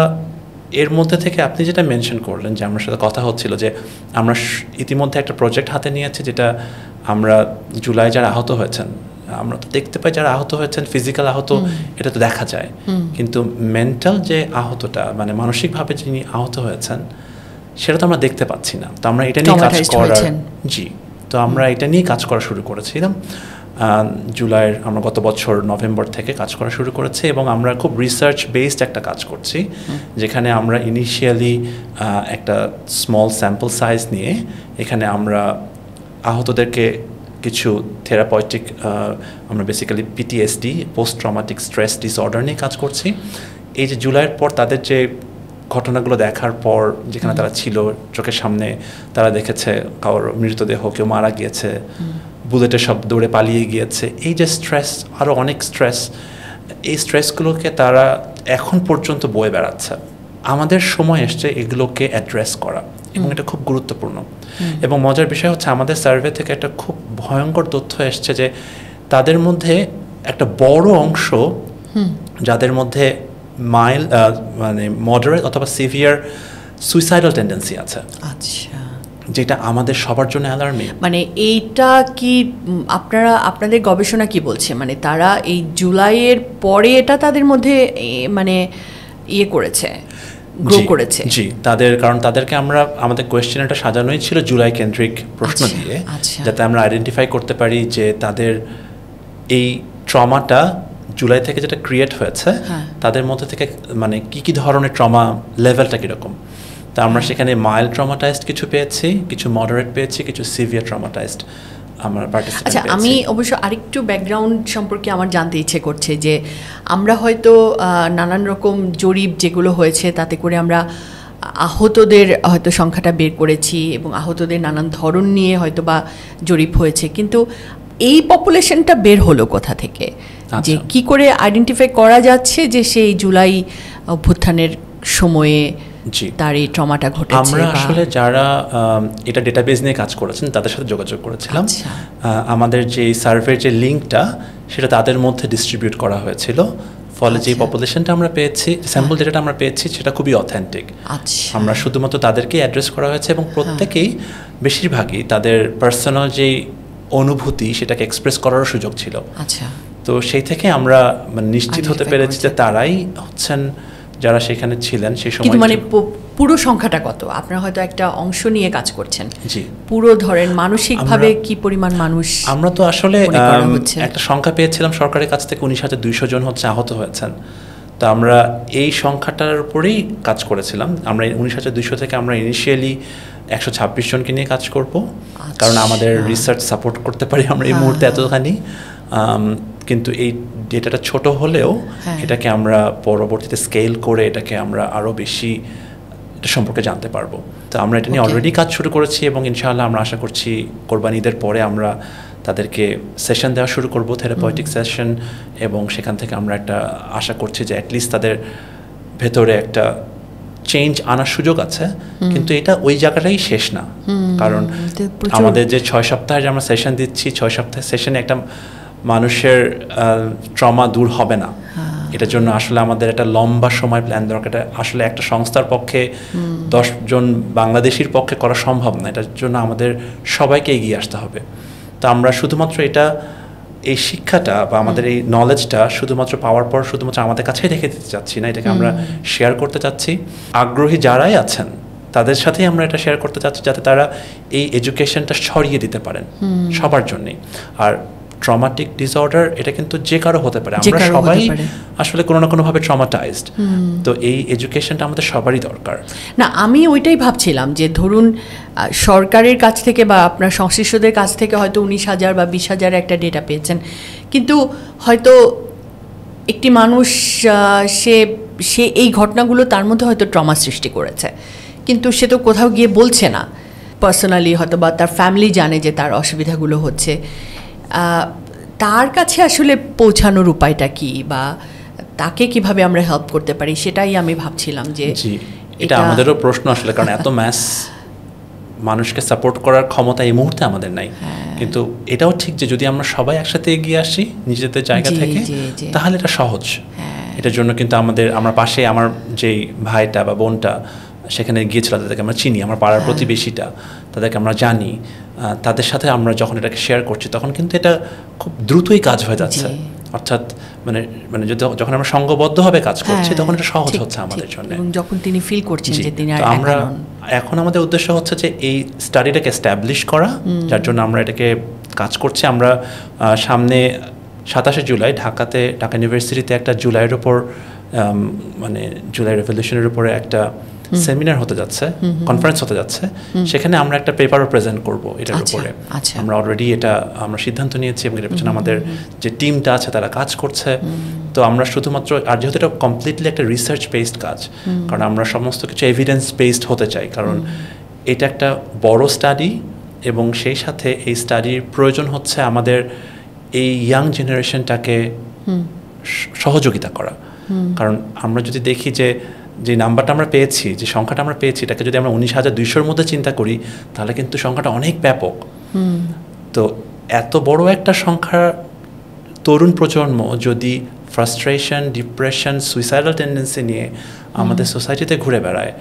এর মধ্যে থেকে আপনি যেটা মেনশন করলেন যে আমার সাথে কথা হচ্ছিল যে আমরা ইতিমধ্যে একটা প্রজেক্ট হাতে নিয়েছি, যেটা আমরা জুলাই যারা আহত হয়েছেন, আমরা তো দেখতে পাই যারা আহত হয়েছেন, ফিজিক্যাল আহত এটা তো দেখা যায়, কিন্তু মেন্টাল যে আহতটা, মানে মানসিকভাবে যিনি আহত হয়েছেন, সেটা তো আমরা দেখতে পাচ্ছি না। তো আমরা এটা নিয়ে কাজ করার তো আমরা এটা নিয়ে কাজ করা শুরু করেছিলাম। জুলাইয়ের আমরা গত বছর নভেম্বর থেকে কাজ করা শুরু করেছি এবং আমরা খুব রিসার্চ বেসড একটা কাজ করছি, যেখানে আমরা ইনিশিয়ালি একটা স্মল স্যাম্পল সাইজ নিয়ে এখানে আমরা আহতদেরকে কিছু থেরাপটিক আমরা basically PTSD post traumatic stress disorder নিয়ে কাজ করছি। এই যে জুলাইয়ের পর তাদের যে ঘটনাগুলো দেখার পর যেখানে তারা ছিল চোখের সামনে, তারা দেখেছে কারোর মৃতদেহ, কেউ মারা গিয়েছে, বুলেটের সব দৌড়ে পালিয়ে গিয়েছে, এই যে স্ট্রেস, আরও অনেক স্ট্রেস, এই স্ট্রেসগুলোকে তারা এখন পর্যন্ত বয়ে বেড়াচ্ছে। আমাদের সময় এসছে এগুলোকে অ্যাড্রেস করা এবং এটা খুব গুরুত্বপূর্ণ। এবং মজার বিষয় হচ্ছে আমাদের সার্ভে থেকে একটা খুব ভয়ঙ্কর তথ্য এসছে যে তাদের মধ্যে একটা বড় অংশ যাদের মধ্যে মানে মডারেট অথবা সিভিয়ার সুইসাইডাল টেন্ডেন্সি আছে। আচ্ছা, যেটা আমাদের সবার জন্য অ্যালার্মিং। মানে এইটা কি আপনাদের গবেষণা কি বলছে, মানে তারা এই জুলাইয়ের পরে এটা তাদের মধ্যে মানে ইয়ে করেছে, গ্রো করেছে? জি, কারণ তাদেরকে আমরা আমাদের কোয়েশ্চেনটা সাজানোই ছিল জুলাই কেন্দ্রিক প্রশ্ন দিয়ে, যাতে আমরা আইডেন্টিফাই করতে পারি যে তাদের এই ট্রমাটা জুলাই থেকে যেটা ক্রিয়েট হয়েছে তাদের মধ্যে থেকে মানে কি ধরনের ট্রমা লেভেলটা কীরকম। তা আমরা সেখানে মাইল্ড ট্রমাটাইজড কিছু পেয়েছি, কিছু মডারেট পেয়েছি, কিছু সিভিয়ার ট্রমাটাইজড আমরা পার্টিসিপেন্ট পেয়েছি। আচ্ছা, আমি অবশ্য আরেকটু ব্যাকগ্রাউন্ড সম্পর্কে আমার জানতে ইচ্ছে করছে যে আমরা হয়তো নানান রকম জরিপ যেগুলো হয়েছে তাতে করে আমরা আহতদের হয়তো সংখ্যাটা বের করেছি এবং আহতদের নানান ধরন নিয়ে হয়তো বা জরিপ হয়েছে, কিন্তু এই পপুলেশনটা বের হলো কোথা থেকে, যে কি করে আইডেন্টিফাই করা যাচ্ছে যে সেই জুলাই অভ্যুত্থানের সময়ে তার এই ট্রমাটা ঘটেছে? আমরা আসলে যারা এটা ডেটাবেস নিয়ে কাজ করেছেন তাদের সাথে যোগাযোগ করেছিলাম। আমাদের যে সার্ভের যে লিঙ্কটা সেটা তাদের মধ্যে ডিস্ট্রিবিউট করা হয়েছিল, ফলে যে পপুলেশনটা আমরা পেয়েছি, স্যাম্পল ডেটাটা আমরা পেয়েছি সেটা খুবই অথেন্টিক। আমরা শুধুমাত্র তাদেরকে অ্যাড্রেস করা হয়েছে এবং প্রত্যেকেই বেশিরভাগই তাদের পার্সোনাল যেই অনুভূতি সেটাকে এক্সপ্রেস করারও সুযোগ ছিল। আচ্ছা, তো সেই থেকে আমরা নিশ্চিত হতে পেরেছি যে তারাই হচ্ছেন যারা সেখানে ছিলেন সেই সময়। কিন্তু মানে পুরো সংখ্যাটা কত? আপনারা হয়তো একটা অংশ নিয়ে কাজ করছেন, জি, পুরো ধরেন মানসিকভাবে কি পরিমাণ মানুষ? আমরা তো আসলে একটা সংখ্যা পেয়েছিলাম সরকারের কাছ থেকে 19,200 জন হচ্ছে আহত হয়েছেন। তো আমরা এই সংখ্যাটার উপরেই কাজ করেছিলাম। আমরা 19,200 থেকে আমরা ইনিশিয়ালি 126 জনকে নিয়ে কাজ করব, কারণ আমাদের রিসার্চ সাপোর্ট করতে পারি আমরা এই মুহূর্তে এতখানি। কিন্তু এই ডেটাটা ছোট হলেও এটাকে আমরা পরবর্তীতে স্কেল করে এটাকে আমরা আরও বেশি এটা সম্পর্কে জানতে পারবো। তো আমরা এটা নিয়ে অলরেডি কাজ শুরু করেছি এবং ইনশাআল্লাহ আমরা আশা করছি কোরবানি ঈদের পরে আমরা তাদেরকে সেশন দেওয়া শুরু করব, থেরাপিউটিক সেশন, এবং সেখান থেকে আমরা একটা আশা করছি যে অ্যাটলিস্ট তাদের ভেতরে একটা চেঞ্জ আনার সুযোগ আছে। কিন্তু এটা ওই জায়গাটাই শেষ না, কারণ আমাদের যে 6 সপ্তাহে যে আমরা সেশন দিচ্ছি, 6 সপ্তাহের সেশনে একটা মানুষের ট্রমা দূর হবে না। এটার জন্য আসলে আমাদের একটা লম্বা সময় প্ল্যান দরকার। এটা আসলে একটা সংস্থার পক্ষে 10 জন বাংলাদেশির পক্ষে করা সম্ভব না। এটার জন্য আমাদের সবাইকে এগিয়ে আসতে হবে। তো আমরা শুধুমাত্র এই শিক্ষাটা বা আমাদের এই নলেজটা শুধুমাত্র পাওয়ার পর শুধুমাত্র আমাদের কাছেই রেখে দিতে চাচ্ছি না, এটাকে আমরা শেয়ার করতে চাচ্ছি। আগ্রহী যারাই আছেন তাদের সাথেই আমরা এটা শেয়ার করতে চাচ্ছি, যাতে তারা এই এডুকেশনটা ছড়িয়ে দিতে পারেন সবার জন্যই। আর ট্রমাটিক ডিসঅর্ডার এটা কিন্তু যে কারো হতে পারে, আমরা সবাই আসলে কোনো না কোনোভাবে ট্রমাটাইজড। তো এই এডুকেশনটা আমাদের সবারই দরকার। না, আমি ওইটাই ভাবছিলাম যে ধরুন সরকারের কাছ থেকে বা আপনার সংশ্লিষ্টদের কাছ থেকে হয়তো 19,000 বা 20,000 একটা ডেটা পেয়েছেন, কিন্তু হয়তো একটি মানুষ সে এই ঘটনাগুলো তার মধ্যে হয়তো ট্রমা সৃষ্টি করেছে, কিন্তু সে তো কোথাও গিয়ে বলছে না পার্সোনালি, হয়তো বা তার ফ্যামিলি জানে যে তার অসুবিধাগুলো হচ্ছে। তার কাছে আসলে পৌঁছানোর উপায়টা কি, বা তাকে কিভাবে আমরা হেল্প করতে পারি, সেটাই আমি ভাবছিলাম যে এটা আমাদেরও প্রশ্ন আসলে, কারণ এত ম্যাস মানুষকে সাপোর্ট করার ক্ষমতা এই মুহূর্তে আমাদের নাই। কিন্তু এটাও ঠিক যে যদি আমরা সবাই একসাথে এগিয়ে আসি নিজেদের জায়গা থেকে, তাহলে এটা সহজ। এটার জন্য কিন্তু আমার পাশে আমার যেই ভাইটা বা বোনটা সেখানে গিয়েছিল, তাদেরকে আমরা চিনি, আমার পাড়ার প্রতিবেশীটা, তাদেরকে আমরা জানি। তাদের সাথে আমরা যখন এটাকে শেয়ার করছি তখন কিন্তু এটা খুব দ্রুতই কাজ হয়ে যাচ্ছে। অর্থাৎ মানে যখন আমরা সংঘবদ্ধভাবে কাজ করছি তখন এটা সহজ হচ্ছে আমাদের জন্য। যখন তিনি ফিল করছেন যে তিনি আমরা এখন আমাদের উদ্দেশ্য হচ্ছে যে এই স্টাডিটাকে এস্টাবলিশ করা, যার জন্য আমরা এটাকে কাজ করছি। আমরা সামনে 27 জুলাই ঢাকা ইউনিভার্সিটিতে একটা জুলাইয়ের উপর মানে জুলাই রেভলিউশনের উপরে একটা সেমিনার হতে যাচ্ছে, কনফারেন্স হতে যাচ্ছে। সেখানে আমরা একটা পেপারও প্রেজেন্ট করব এটার উপরে। আমরা অলরেডি আমরা সিদ্ধান্ত নিয়েছি এবং এর পেছনে আমাদের যে টিমটা আছে তারা কাজ করছে। তো আমরা শুধুমাত্র, আর যেহেতু এটা কমপ্লিটলি একটা রিসার্চ বেসড কাজ, কারণ আমরা সমস্ত কিছু এভিডেন্স বেসড হতে চাই, কারণ এটা একটা বড় স্টাডি এবং সেই সাথে এই স্টাডির প্রয়োজন হচ্ছে আমাদের এই ইয়াং জেনারেশনটাকে সহযোগিতা করা। কারণ আমরা যদি দেখি যে নাম্বারটা আমরা পেয়েছি, যে সংখ্যাটা আমরা পেয়েছি, এটাকে যদি আমরা 19,200-র মধ্যে চিন্তা করি তাহলে কিন্তু সংখ্যাটা অনেক ব্যাপক। তো এত বড় একটা সংখ্যার তরুণ প্রজন্ম যদি ফ্রাস্ট্রেশন, ডিপ্রেশন, সুইসাইডাল টেন্ডেন্সি নিয়ে আমাদের সোসাইটিতে ঘুরে বেড়ায়,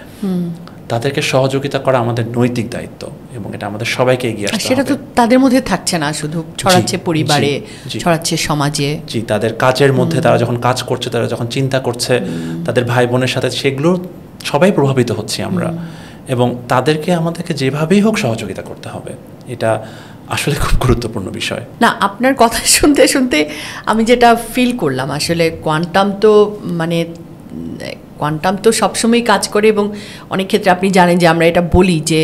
তাদেরকে সহযোগিতা করা আমাদের নৈতিক দায়িত্ব এবং এটা আমাদের সবাইকে এগিয়ে আসতে হবে। সেটা তো তাদের মধ্যে থাকছে না, শুধু ছড়াচ্ছে পরিবারে, ছড়াচ্ছে সমাজে। জি, তাদের কাজের মধ্যে তারা যখন কাজ করছে, তারা যখন চিন্তা করছে তাদের ভাই বোনের সাথে, সেগুলো সবাই প্রভাবিত হচ্ছি আমরা। এবং তাদেরকে আমাদেরকে যেভাবেই হোক সহযোগিতা করতে হবে, এটা আসলে খুব গুরুত্বপূর্ণ বিষয়। না, আপনার কথা শুনতে শুনতে আমি যেটা ফিল করলাম, আসলে কোয়ান্টাম তো সবসময় কাজ করে এবং অনেক ক্ষেত্রে আপনি জানেন যে আমরা এটা বলি যে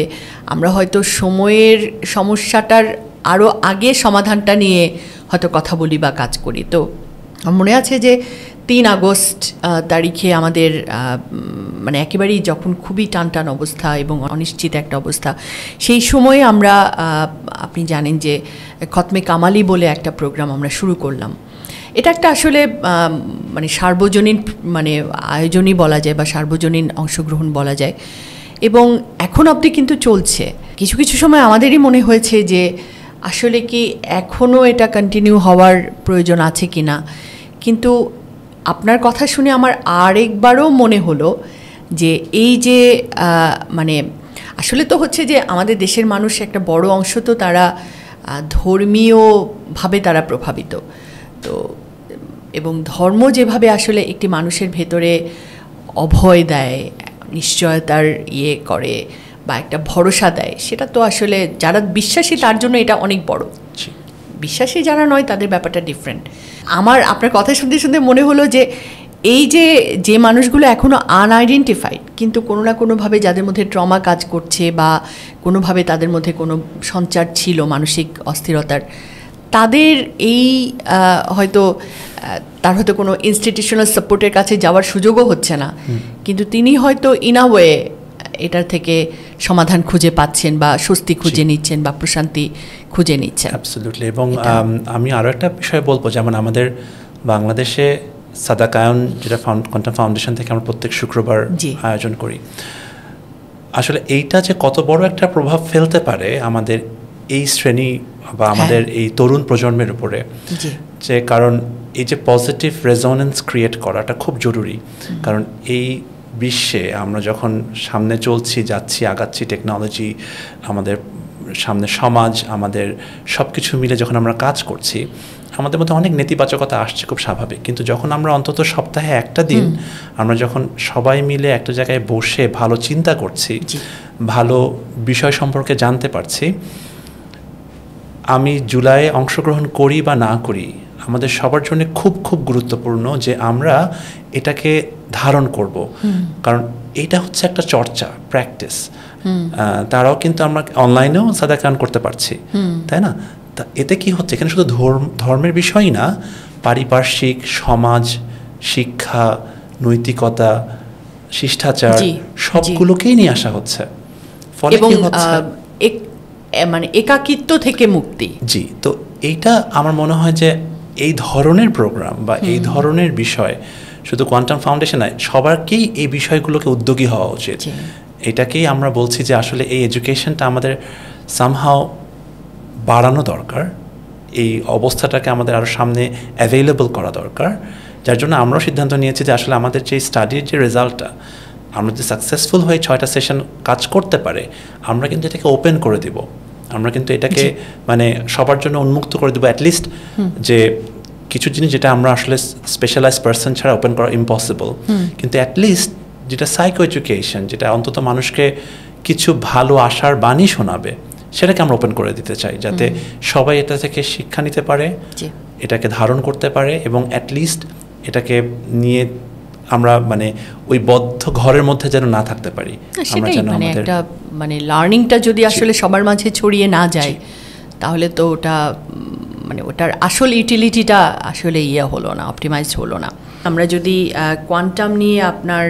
আমরা হয়তো সময়ের সমস্যাটার আরও আগে সমাধানটা নিয়ে হয়তো কথা বলি বা কাজ করি। তো মনে আছে যে 3 আগস্ট তারিখে আমাদের মানে একেবারেই যখন খুবই টানটান অবস্থা এবং অনিশ্চিত একটা অবস্থা, সেই সময়ে আমরা আপনি জানেন যে খতমে কামালি বলে একটা প্রোগ্রাম আমরা শুরু করলাম। এটা একটা আসলে মানে সার্বজনীন আয়োজনই বলা যায় বা সার্বজনীন অংশগ্রহণ বলা যায় এবং এখন অবধি কিন্তু চলছে। কিছু কিছু সময় আমাদেরই মনে হয়েছে যে আসলে কি এখনও এটা কন্টিনিউ হওয়ার প্রয়োজন আছে কি না। কিন্তু আপনার কথা শুনে আমার আরেকবারও মনে হলো যে এই যে মানে আসলে তো হচ্ছে যে আমাদের দেশের মানুষ একটা বড় অংশ তো তারা ধর্মীয়ভাবে তারা প্রভাবিত। তো এবং ধর্ম যেভাবে আসলে একটি মানুষের ভেতরে অভয় দেয়, নিশ্চয়তার করে বা একটা ভরসা দেয়, সেটা তো আসলে যারা বিশ্বাসী তার জন্য এটা অনেক বড়। বিশ্বাসী যারা নয় তাদের ব্যাপারটা ডিফারেন্ট। আমার আপনার কথা শুনতে শুনতে মনে হলো যে এই যে মানুষগুলো এখনও আনআইডেন্টিফাইড, কিন্তু কোনো না কোনোভাবে যাদের মধ্যে ট্রমা কাজ করছে বা কোনোভাবে তাদের মধ্যে কোনো সঞ্চার ছিল মানসিক অস্থিরতার, তাদের এই তার হয়তো কোনো ইনস্টিটিউশনাল সাপোর্টের কাছে যাওয়ার সুযোগও হচ্ছে না, কিন্তু তিনি হয়তো ইন আ ওয়ে এটার থেকে সমাধান খুঁজে পাচ্ছেন বা স্বস্তি খুঁজে নিচ্ছেন বা প্রশান্তি খুঁজে নিচ্ছেন। অ্যাবসলিউটলি। এবং আমি আরও একটা বিষয় বলবো, যেমন আমাদের বাংলাদেশে সাদাকায়ন, যেটা কোয়ান্টাম ফাউন্ডেশন থেকে আমরা প্রত্যেক শুক্রবার আয়োজন করি, আসলে এইটা যে কত বড় একটা প্রভাব ফেলতে পারে আমাদের এই শ্রেণী বা আমাদের এই তরুণ প্রজন্মের উপরে, যে কারণ এই যে পজিটিভ রেজোনেন্স ক্রিয়েট করাটা খুব জরুরি। কারণ এই বিশ্বে আমরা যখন সামনে যাচ্ছি, আগাচ্ছি, টেকনোলজি, আমাদের সামনে সমাজ, আমাদের সব কিছু মিলে যখন আমরা কাজ করছি, আমাদের মধ্যে অনেক নেতিবাচকতা আসছে, খুব স্বাভাবিক। কিন্তু যখন আমরা অন্তত সপ্তাহে একটা দিন আমরা যখন সবাই মিলে একটা জায়গায় বসে ভালো চিন্তা করছি, ভালো বিষয় সম্পর্কে জানতে পারছি, আমি জুলাইয়ে অংশগ্রহণ করি বা না করি, আমাদের সবার জন্য খুব খুব গুরুত্বপূর্ণ যে আমরা এটাকে ধারণ করব। কারণ এটা হচ্ছে একটা চর্চা, প্র্যাকটিস। তারাও কিন্তু আমরা অনলাইনেও সাদাকায়ন করতে পারছি, তাই না? তা এতে কি হচ্ছে, এখানে শুধু ধর্মের বিষয়ই না, পারিপার্শ্বিক, সমাজ, শিক্ষা, নৈতিকতা, শিষ্টাচার সবগুলোকেই নিয়ে আসা হচ্ছে। ফলে কি হচ্ছে, মানে একাকিত্ব থেকে মুক্তি। জি, তো এইটা আমার মনে হয় যে এই ধরনের প্রোগ্রাম বা এই ধরনের বিষয় শুধু কোয়ান্টাম ফাউন্ডেশন নয়, সবারকেই এই বিষয়গুলোকে উদ্যোগী হওয়া উচিত। এটাকেই আমরা বলছি যে আসলে এই এডুকেশনটা আমাদের সামহাও বাড়ানো দরকার, এই অবস্থাটাকে আমাদের আরও সামনে অ্যাভেলেবল করা দরকার। যার জন্য আমরাও সিদ্ধান্ত নিয়েছি যে আসলে আমাদের যে স্টাডির যে রেজাল্টটা, আমরা যদি সাকসেসফুল হয়ে 6টা সেশন কাজ করতে পারে, আমরা কিন্তু এটাকে ওপেন করে দিব। আমরা কিন্তু এটাকে মানে সবার জন্য উন্মুক্ত করে দেবো। অ্যাটলিস্ট যে কিছু জিনিস যেটা আমরা আসলে স্পেশালাইজড পারসন ছাড়া ওপেন করা ইম্পসিবল, কিন্তু অ্যাটলিস্ট যেটা সাইকো এডুকেশন, যেটা অন্তত মানুষকে কিছু ভালো আশার বাণী শোনাবে, সেটাকে আমরা ওপেন করে দিতে চাই, যাতে সবাই এটা থেকে শিক্ষা নিতে পারে, এটাকে ধারণ করতে পারে, এবং অ্যাটলিস্ট এটাকে নিয়ে আমরা মানে ওই বদ্ধ ঘরের মধ্যে যেন না থাকতে পারি। আমরা যেন আমাদের একটা মানে লার্নিংটা যদি আসলে সবার মাঝে ছড়িয়ে না যায়, তাহলে তো ওটা মানে ওটার আসল ইউটিলিটিটা আসলে হলো না, অপটিমাইজ হলো না। আমরা যদি কোয়ান্টাম নিয়ে আপনার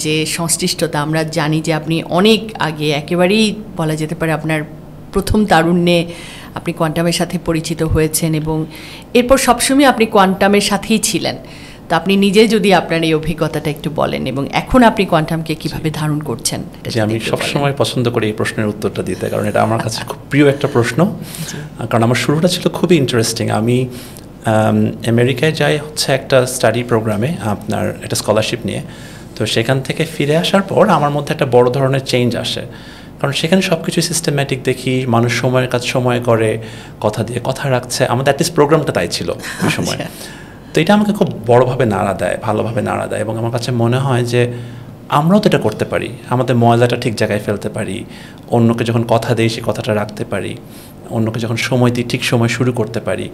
যে সংশ্লিষ্টতা, আমরা জানি যে আপনি অনেক আগে একেবারেই বলা যেতে পারে আপনার প্রথম তারুণ্যে আপনি কোয়ান্টামের সাথে পরিচিত হয়েছেন, এবং এরপর সবসময় আপনি কোয়ান্টামের সাথেই ছিলেন। তো আপনি নিজে যদি আপনার এই অভিজ্ঞতাটা একটু বলেন, এবং এখন আপনি কোয়ান্টামকে কিভাবে ধারণ করছেন। যে আমি সবসময় পছন্দ করি এই প্রশ্নের উত্তরটা দিতে, কারণ এটা আমার কাছে খুব প্রিয় একটা প্রশ্ন। কারণ আমার শুরুটা ছিল খুবই ইন্টারেস্টিং। আমি আমেরিকায় যাই হচ্ছে একটা স্টাডি প্রোগ্রামে, আপনার একটা স্কলারশিপ নিয়ে। তো সেখান থেকে ফিরে আসার পর আমার মধ্যে একটা বড় ধরনের চেঞ্জ আসে, কারণ সেখানে সব কিছু সিস্টেম্যাটিক দেখি, মানুষ সময়ের কাজ সময় করে, কথা দিয়ে কথা রাখছে। আমাদের অ্যাটলিস্ট প্রোগ্রামটা তাই ছিল ওই সময়। তো এটা আমাকে খুব বড়োভাবে নাড়া দেয়, ভালোভাবে নাড়া দেয়, এবং আমার কাছে মনে হয় যে আমরাও তো এটা করতে পারি, আমাদের ময়লাটা ঠিক জায়গায় ফেলতে পারি, অন্যকে যখন কথা দিই সে কথাটা রাখতে পারি, অন্যকে যখন সময় দিই ঠিক সময় শুরু করতে পারি।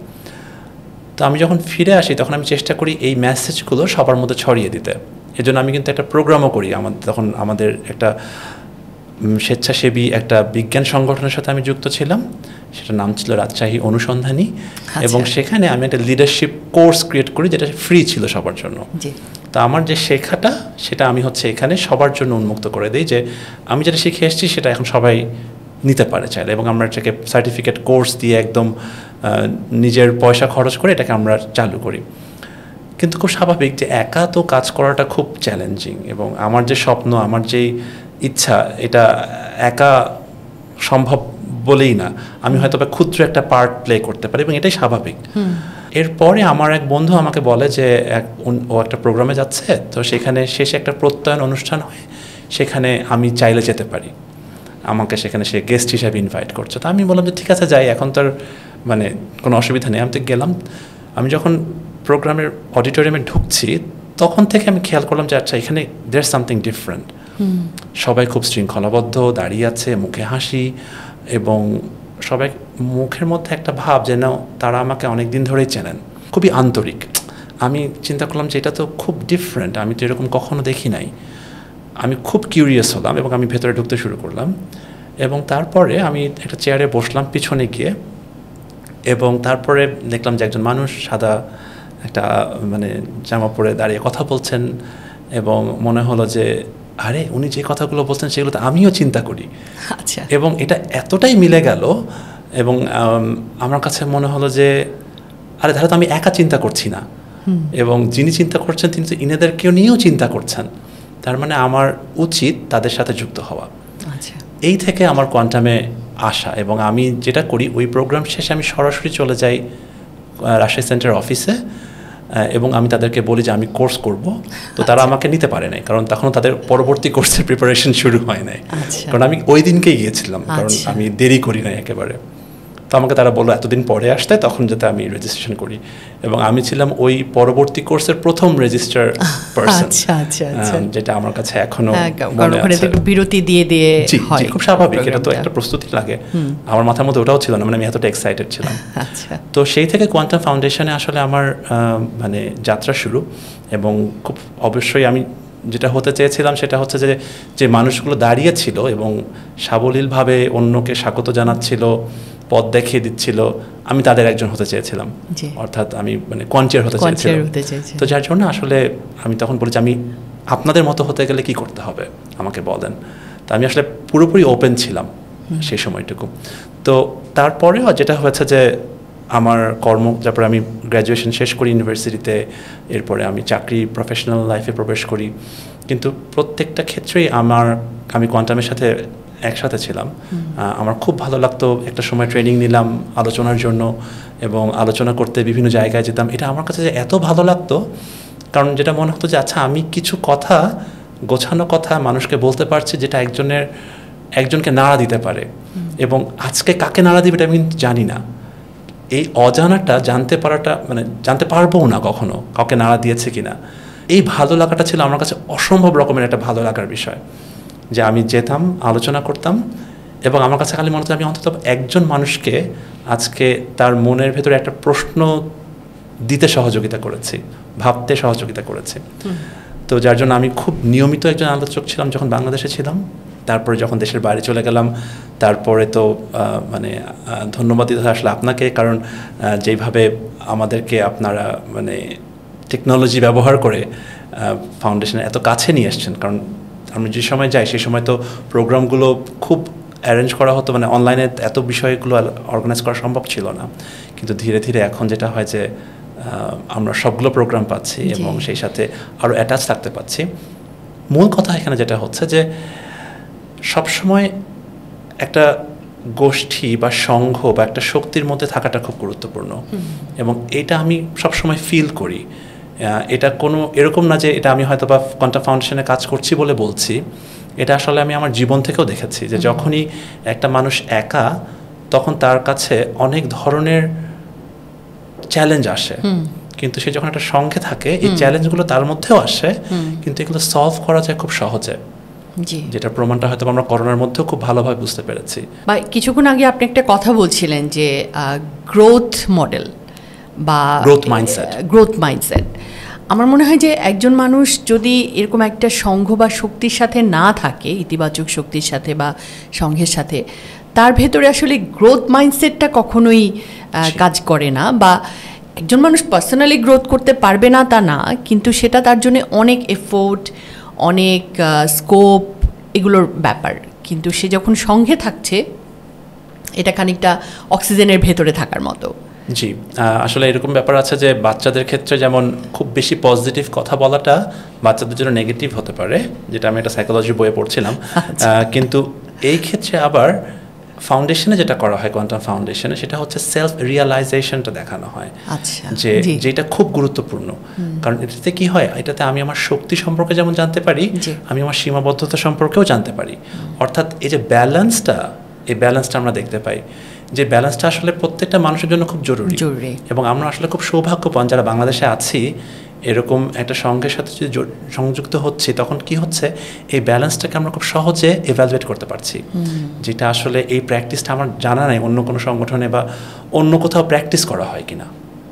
তো আমি যখন ফিরে আসি তখন আমি চেষ্টা করি এই মেসেজগুলো সবার মধ্যে ছড়িয়ে দিতে। এজন্য আমি কিন্তু একটা প্রোগ্রামও করি। তখন আমাদের একটা স্বেচ্ছাসেবী একটা বিজ্ঞান সংগঠনের সাথে আমি যুক্ত ছিলাম, সেটার নাম ছিল রাজশাহী অনুসন্ধানী। এবং সেখানে আমি একটা লিডারশিপ কোর্স ক্রিয়েট করি, যেটা ফ্রি ছিল সবার জন্য। তো আমার যে শেখাটা সেটা আমি হচ্ছে এখানে সবার জন্য উন্মুক্ত করে দিই, যে আমি যেটা শিখে এসেছি সেটা এখন সবাই নিতে পারে চাইলে, এবং আমরা এটাকে সার্টিফিকেট কোর্স দিয়ে একদম নিজের পয়সা খরচ করে এটাকে আমরা চালু করি। কিন্তু খুব স্বাভাবিক যে একা তো কাজ করাটা খুব চ্যালেঞ্জিং, এবং আমার যে স্বপ্ন, আমার যেই ইচ্ছা, এটা একা সম্ভব বলেই না। আমি হয়তো ক্ষুদ্র একটা পার্ট প্লে করতে পারি, এবং এটাই স্বাভাবিক। এরপরে আমার এক বন্ধু আমাকে বলে যে ও একটা প্রোগ্রামে যাচ্ছে, তো সেখানে শেষে একটা প্রত্যয়ন অনুষ্ঠান হয়, সেখানে আমি চাইলে যেতে পারি, আমাকে সেখানে সে গেস্ট হিসাবে ইনভাইট করছে। তো আমি বললাম যে ঠিক আছে যাই, এখন তো মানে কোনো অসুবিধা নেই। আমি তো গেলাম। আমি যখন প্রোগ্রামের অডিটোরিয়ামে ঢুকছি তখন থেকে আমি খেয়াল করলাম যে আচ্ছা, এখানে দেয়ার সামথিং ডিফারেন্ট। সবাই খুব শৃঙ্খলাবদ্ধ দাঁড়িয়ে আছে, মুখে হাসি, এবং সবাই মুখের মধ্যে একটা ভাব যেন তারা আমাকে অনেক দিন ধরেই চেনেন, খুবই আন্তরিক। আমি চিন্তা করলাম যে এটা তো খুব ডিফারেন্ট, আমি তো এরকম কখনো দেখি নাই। আমি খুব কিউরিয়াস হলাম, এবং আমি ভেতরে ঢুকতে শুরু করলাম। এবং তারপরে আমি একটা চেয়ারে বসলাম পিছনে গিয়ে, এবং তারপরে দেখলাম যে একজন মানুষ সাদা একটা মানে জামা পরে দাঁড়িয়ে কথা বলছেন, এবং মনে হলো যে আরে উনি যে কথাগুলো বলছেন সেগুলো তো আমিও চিন্তা করি। আচ্ছা। এবং এটা এতটাই মিলে গেল, এবং আমার কাছে মনে হলো যে আরে তাহলে তো আমি একা চিন্তা করছি না, এবং যিনি চিন্তা করছেন তিনি তো ইনাদেরকেও নিয়েও চিন্তা করছেন, তার মানে আমার উচিত তাদের সাথে যুক্ত হওয়া। আচ্ছা। এই থেকে আমার কোয়ান্টামে আসা, এবং আমি যেটা করি ওই প্রোগ্রাম শেষে আমি সরাসরি চলে যাই রাজশাহী সেন্টার অফিসে, এবং আমি তাদেরকে বলি যে আমি কোর্স করব। তো তারা আমাকে নিতে পারে নাই, কারণ তখনও তাদের পরবর্তী কোর্সের প্রিপারেশন শুরু হয় নাই, কারণ আমি ওই দিনকেই গিয়েছিলাম, কারণ আমি দেরি করি নাই একেবারে। তো আমাকে তারা বললো এতদিন পরে আসতে, তখন যাতে আমি রেজিস্ট্রেশন করি, এবং আমি ছিলাম ওই পরবর্তী কোর্সের প্রথম রেজিস্টার পারসন। যেটা আমার কাছে এখনো মনে আছে। বিরতি দিয়ে দিয়ে হয়, খুব স্বাভাবিক, এটা তো একটা প্রস্তুতি লাগে। আমার মাথার মধ্যে ওটাও ছিল না, মানে আমি এতটা এক্সাইটেড ছিলাম। তো সেই থেকে কোয়ান্টাম ফাউন্ডেশনে আসলে আমার মানে যাত্রা শুরু, এবং খুব অবশ্যই আমি যেটা হতে চেয়েছিলাম সেটা হচ্ছে যে মানুষগুলো দাঁড়িয়ে ছিল এবং সাবলীলভাবে অন্যকে স্বাগত জানাচ্ছিল, পথ দেখিয়ে দিচ্ছিল, আমি তাদের একজন হতে চেয়েছিলাম, অর্থাৎ আমি মানে কোয়ান্টিয়ার হতে চেয়েছিলাম। তো যার জন্য আসলে আমি তখন বলেছি আমি আপনাদের মতো হতে গেলে কি করতে হবে আমাকে বলেন। তো আমি আসলে পুরোপুরি ওপেন ছিলাম সেই সময়টুকু। তো তারপরেও যেটা হয়েছে যে আমার তারপরে আমি গ্র্যাজুয়েশন শেষ করি ইউনিভার্সিটিতে, এরপরে আমি চাকরি প্রফেশনাল লাইফে প্রবেশ করি, কিন্তু প্রত্যেকটা ক্ষেত্রেই আমি কোয়ান্টামের সাথে একসাথে ছিলাম। আমার খুব ভালো লাগতো, একটা সময় ট্রেনিং নিলাম আলোচনার জন্য, এবং আলোচনা করতে বিভিন্ন জায়গায় যেতাম। এটা আমার কাছে এত ভালো লাগতো, কারণ যেটা মনে হতো যে আচ্ছা আমি কিছু কথা, গোছানো কথা মানুষকে বলতে পারছি, যেটা একজনকে নাড়া দিতে পারে, এবং আজকে কাকে নাড়া দিবে এটা আমি জানি না। এই অজানাটা জানতে পারাটা, মানে জানতে পারবো না কখনো কাউকে নাড়া দিয়েছে কিনা। এই ভালো লাগাটা ছিল আমার কাছে অসম্ভব রকমের একটা ভালো লাগার বিষয়, যে আমি যেতাম, আলোচনা করতাম, এবং আমার কাছে খালি মনে হচ্ছে আমি অন্তত একজন মানুষকে আজকে তার মনের ভেতরে একটা প্রশ্ন দিতে সহযোগিতা করেছি, ভাবতে সহযোগিতা করেছি। তো যার জন্য আমি খুব নিয়মিত একজন আলোচক ছিলাম যখন বাংলাদেশে ছিলাম, তারপরে যখন দেশের বাইরে চলে গেলাম তারপরে তো মানে ধন্যবাদ দিতে আসলে আপনাকে, কারণ যেইভাবে আমাদেরকে আপনারা মানে টেকনোলজি ব্যবহার করে ফাউন্ডেশনের এত কাছে নিয়ে এসছেন। কারণ আমি যে সময় যাই সেই সময় তো প্রোগ্রামগুলো খুব অ্যারেঞ্জ করা হতো, মানে অনলাইনে এত বিষয়গুলো অর্গানাইজ করা সম্ভব ছিল না, কিন্তু ধীরে ধীরে এখন যেটা হয় যে আমরা সবগুলো প্রোগ্রাম পাচ্ছি এবং সেই সাথে আরও অ্যাটাচ থাকতে পাচ্ছি। মূল কথা এখানে যেটা হচ্ছে যে সবসময় একটা গোষ্ঠী বা সংঘ বা একটা শক্তির মধ্যে থাকাটা খুব গুরুত্বপূর্ণ, এবং এটা আমি সবসময় ফিল করি। এটা কোনো এরকম না যে এটা আমি হয়তো বা কোয়ান্টাম ফাউন্ডেশনে কাজ করছি বলে বলছি, এটা আসলে আমি আমার জীবন থেকেও দেখেছি যে যখনই একটা মানুষ একা তখন তার কাছে অনেক ধরনের চ্যালেঞ্জ আসে, কিন্তু সে যখন একটা সঙ্গে থাকে এই চ্যালেঞ্জগুলো তার মধ্যেও আসে, কিন্তু এগুলো সলভ করা যায় খুব সহজে। যেটা প্রমাণটা হয়তো আমরা করোনার মধ্যেও খুব ভালোভাবে বুঝতে পেরেছি। বা কিছুক্ষণ আগে আপনি একটা কথা বলছিলেন যে গ্রোথ মডেল বা গ্রোথ মাইন্ডসেট। আমার মনে হয় যে একজন মানুষ যদি এরকম একটা সংঘ বা শক্তির সাথে না থাকে, ইতিবাচক শক্তির সাথে বা সংঘের সাথে, তার ভেতরে আসলে গ্রোথ মাইন্ডসেটটা কখনোই কাজ করে না। বা একজন মানুষ পার্সোনালি গ্রোথ করতে পারবে না তা না, কিন্তু সেটা তার জন্য অনেক এফোর্ট, অনেক স্কোপ, এগুলোর ব্যাপার। কিন্তু সে যখন সঙ্গে থাকছে এটা খানিকটা অক্সিজেনের ভেতরে থাকার মতো। জি, আসলে এরকম ব্যাপার আছে যে বাচ্চাদের ক্ষেত্রে যেমন খুব বেশি পজিটিভ কথা বলাটা বাচ্চাদের জন্য নেগেটিভ হতে পারে, যেটা আমি একটা সাইকোলজি বইয়ে পড়ছিলাম। কিন্তু এই ক্ষেত্রে আবার ফাউন্ডেশনে যেটা করা হয় কোয়ান্টাম ফাউন্ডেশনে, সেটা হচ্ছে সেলফ রিয়ালাইজেশনটা দেখানো হয়, যে যেটা খুব গুরুত্বপূর্ণ। কারণ এটাতে কি হয়, এটাতে আমি আমার শক্তি সম্পর্কে যেমন জানতে পারি, আমি আমার সীমাবদ্ধতা সম্পর্কেও জানতে পারি। অর্থাৎ এই যে ব্যালেন্সটা, এই ব্যালেন্সটা আমরা দেখতে পাই, যে ব্যালেন্সটা আসলে প্রত্যেকটা মানুষের জন্য খুব জরুরি। এবং আমরা আসলে খুব সৌভাগ্যবান যারা বাংলাদেশে আছি, এরকম একটা সংঘের সাথে যদি সংযুক্ত হচ্ছে, তখন কি হচ্ছে এই ব্যালেন্সটাকে আমরা খুব সহজে এভ্যালুয়েট করতে পারছি, যেটা আসলে এই প্র্যাকটিসটা আমার জানা নাই অন্য কোনো সংগঠনে বা অন্য কোথাও প্র্যাকটিস করা হয় কিনা।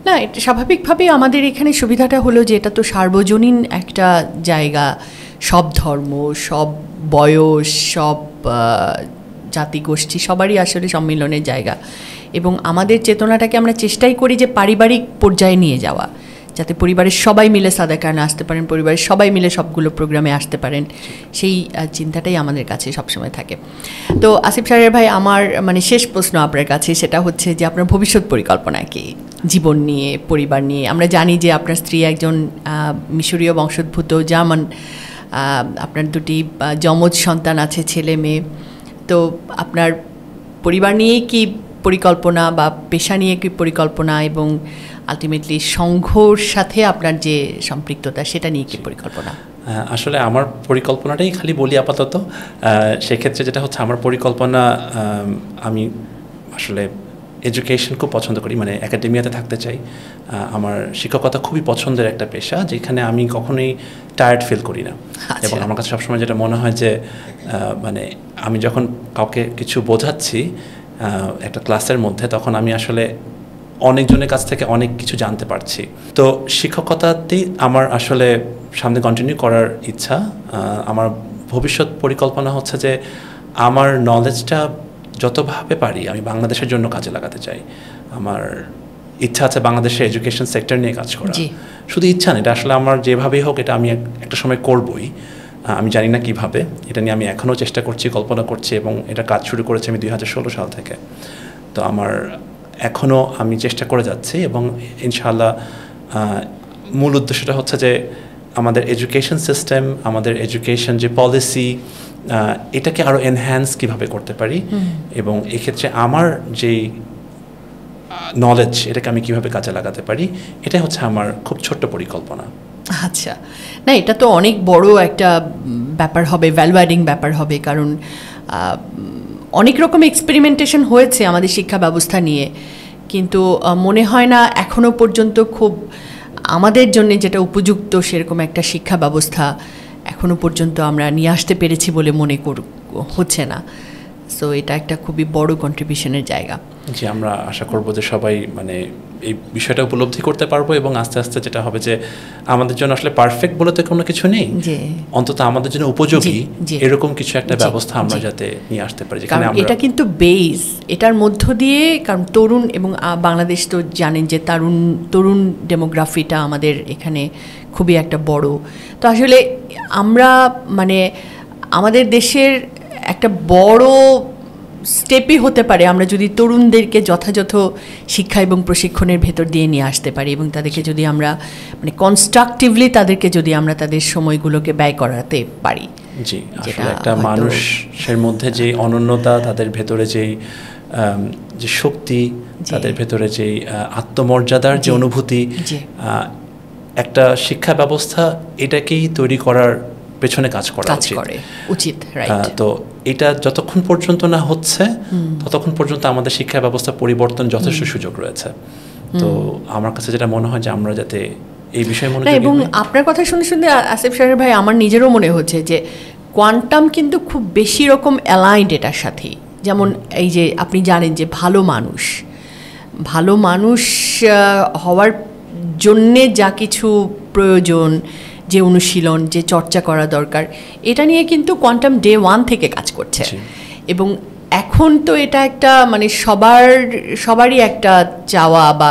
না, এটা স্বাভাবিকভাবেই আমাদের এখানে সুবিধাটা হলো যে এটা তো সার্বজনীন একটা জায়গা, সব ধর্ম, সব বয়স, সব জাতিগোষ্ঠী সবারই আসলে সম্মিলনের জায়গা। এবং আমাদের চেতনাটাকে আমরা চেষ্টাই করি যে পারিবারিক পর্যায়ে নিয়ে যাওয়া, যাতে পরিবারের সবাই মিলে সাদাকানে আসতে পারেন, পরিবারের সবাই মিলে সবগুলো প্রোগ্রামে আসতে পারেন, সেই চিন্তাটাই আমাদের কাছে সবসময় থাকে। তো আসিফ সাহের ভাই, আমার মানে শেষ প্রশ্ন আপনার কাছে, সেটা হচ্ছে যে আপনার ভবিষ্যৎ পরিকল্পনা কি জীবন নিয়ে, পরিবার নিয়ে? আমরা জানি যে আপনার স্ত্রী একজন মিশরীয় বংশোদ্ভূত জার্মান, আপনার দুটি যমজ সন্তান আছে, ছেলে মেয়ে। তো আপনার পরিবার নিয়ে কি পরিকল্পনা বা পেশা নিয়ে কি পরিকল্পনা, এবং আলটিমেটলি সংঘর সাথে আপনার যে সম্পৃক্ততা, সেটা নিয়ে কি পরিকল্পনা? আসলে আমার পরিকল্পনাটাই খালি বলি আপাতত। সেক্ষেত্রে যেটা হচ্ছে আমার পরিকল্পনা, আমি আসলে এডুকেশন খুব পছন্দ করি, মানে একাডেমিয়াতে থাকতে চাই। আমার শিক্ষকতা খুবই পছন্দের একটা পেশা, যেখানে আমি কখনোই টায়ার্ড ফিল করি না। এবং আমার কাছে সবসময় যেটা মনে হয় যে মানে আমি যখন কাউকে কিছু বোঝাচ্ছি একটা ক্লাসের মধ্যে, তখন আমি আসলে অনেকজনের কাছ থেকে অনেক কিছু জানতে পারছি। তো শিক্ষকতাতেই আমার আসলে সামনে কন্টিনিউ করার ইচ্ছা। আমার ভবিষ্যৎ পরিকল্পনা হচ্ছে যে আমার নলেজটা যতভাবে পারি আমি বাংলাদেশের জন্য কাজে লাগাতে চাই। আমার ইচ্ছা আছে বাংলাদেশের এডুকেশন সেক্টর নিয়ে কাজ করা। শুধু ইচ্ছা না, এটা আসলে আমার যেভাবেই হোক এটা আমি একটা সময় করবই। আমি জানি না কিভাবে, এটা নিয়ে আমি এখনও চেষ্টা করছি, কল্পনা করছি, এবং এটা কাজ শুরু করেছি আমি 2016 সাল থেকে। তো আমার এখনও আমি চেষ্টা করে যাচ্ছি, এবং ইনশাআল্লাহ মূল উদ্দেশ্যটা হচ্ছে যে আমাদের এডুকেশন সিস্টেম, আমাদের এডুকেশন যে পলিসি, এটাকে আরও এনহ্যান্স কীভাবে করতে পারি, এবং এক্ষেত্রে আমার যেই নলেজ এটাকে আমি কীভাবে কাজে লাগাতে পারি, এটাই হচ্ছে আমার খুব ছোট্ট পরিকল্পনা। আচ্ছা, না এটা তো অনেক বড় একটা ব্যাপার হবে, ভ্যালু অ্যাডিং ব্যাপার হবে, কারণ অনেক রকম এক্সপেরিমেন্টেশন হয়েছে আমাদের শিক্ষা ব্যবস্থা নিয়ে, কিন্তু মনে হয় না এখনও পর্যন্ত খুব আমাদের জন্য যেটা উপযুক্ত সেরকম একটা শিক্ষা ব্যবস্থা এখনও পর্যন্ত আমরা নিয়ে আসতে পেরেছি বলে মনে হচ্ছে না। সো এটা একটা খুবই বড় কন্ট্রিবিউশনের জায়গা। জি, আমরা আশা করব যে সবাই মানে এই বিষয়টা উপলব্ধি করতে পারবো এবং আস্তে আস্তে যেটা হবে যে আমাদের জন্য আসলে পারফেক্ট বলে তো কোনো কিছু নেই, অন্তত আমাদের জন্য উপযোগী এরকম কিছু একটা ব্যবস্থা আমরা যাতে নিয়ে আসতে পারি, যেখানে আমরা এটা কিন্তু বেস, এটার মধ্য দিয়ে, কারণ তরুণ এবং বাংলাদেশ তো জানেন যে তরুণ ডেমোগ্রাফিটা আমাদের এখানে খুবই একটা বড়। তো আসলে আমরা মানে আমাদের দেশের একটা বড় স্টেপই হতে পারে আমরা যদি তরুণদেরকে যথাযথ শিক্ষা এবং প্রশিক্ষণের ভেতর দিয়ে নিয়ে আসতে পারি এবং তাদেরকে যদি আমরা মানে কনস্ট্রাকটিভলি তাদেরকে যদি আমরা তাদের সময়গুলোকে ব্যয় করাতে পারি। জি, আসলে একটা মানুষের মধ্যে যে অনন্যতা, তাদের ভেতরে যে শক্তি, তাদের ভেতরে যে আত্মমর্যাদার যে অনুভূতি, একটা শিক্ষা ব্যবস্থা এটাকেই তৈরি করার পেছনে কাজ করা উচিত। তো এটা যতক্ষণ পর্যন্ত না হচ্ছে ততক্ষণ পর্যন্ত আমাদের শিক্ষা ব্যবস্থা পরিবর্তন যথেষ্ট সুযোগ রয়েছে। তো আমার কাছে যেটা মনে হয় যে আমরা যাতে এই বিষয়ে এবং আপনার কথা শুনে শুনে আসিফ সাহেব ভাই আমার নিজেরও মনে হচ্ছে যে কোয়ান্টাম কিন্তু খুব বেশি রকম অ্যালাইন্ড এটার সাথে। যেমন এই যে আপনি জানেন যে ভালো মানুষ হওয়ার জন্যে যা কিছু প্রয়োজন, যে অনুশীলন, যে চর্চা করা দরকার, এটা নিয়ে কিন্তু কোয়ান্টাম ডে 1 থেকে কাজ করছে। এবং এখন তো এটা একটা মানে সবারই একটা চাওয়া, বা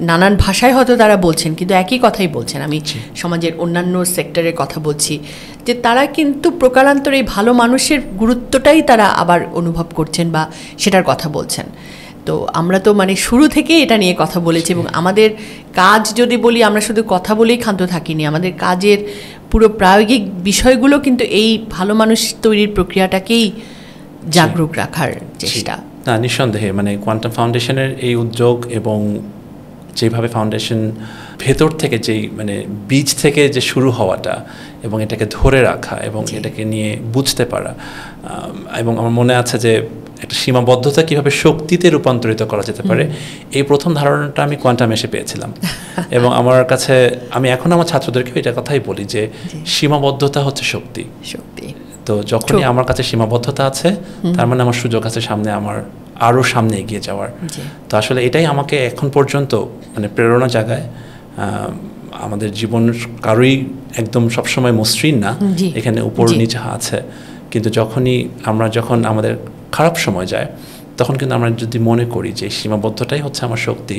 নানান ভাষায় হয়তো তারা বলছেন কিন্তু একই কথাই বলছেন। আমি সমাজের অন্যান্য সেক্টরের কথা বলছি যে তারা কিন্তু প্রকারান্তরে ভালো মানুষের গুরুত্বটাই তারা আবার অনুভব করছেন বা সেটার কথা বলছেন। তো আমরা তো মানে শুরু থেকেই এটা নিয়ে কথা বলেছি এবং আমাদের কাজ যদি বলি, আমরা শুধু কথা বলেই ক্ষান্ত থাকিনি, আমাদের কাজের পুরো প্রায়োগিক বিষয়গুলো কিন্তু এই ভালো মানুষ তৈরির প্রক্রিয়াটাকেই জাগরুক রাখার চেষ্টা। না, নিঃসন্দেহে মানে কোয়ান্টাম ফাউন্ডেশনের এই উদ্যোগ এবং যেভাবে ফাউন্ডেশন ভেতর থেকে যেই মানে বীজ থেকে যে শুরু হওয়াটা এবং এটাকে ধরে রাখা এবং এটাকে নিয়ে বুঝতে পারা, এবং আমার মনে আছে যে একটা সীমাবদ্ধতা কিভাবে শক্তিতে রূপান্তরিত করা যেতে পারে, এই প্রথম ধারণাটা আমি কোয়ান্টাম এসে পেয়েছিলাম। এবং আমার কাছে আমি এখন আমার ছাত্রদেরকে এটা কথাই বলি যে সীমাবদ্ধতা হচ্ছে শক্তি। তো যখনই আমার কাছে সীমাবদ্ধতা আছে তার মানে আমার সুযোগ আছে সামনে, আমার আরও সামনে এগিয়ে যাওয়ার। তো আসলে এটাই আমাকে এখন পর্যন্ত মানে প্রেরণা জাগায়। আমাদের জীবন কারোই একদম সবসময় মসৃণ না, এখানে উপর নিচে আছে, কিন্তু যখন আমাদের খারাপ সময় যায় তখন কিন্তু আমরা যদি মনে করি যে সীমাবদ্ধতাই হচ্ছে আমার শক্তি,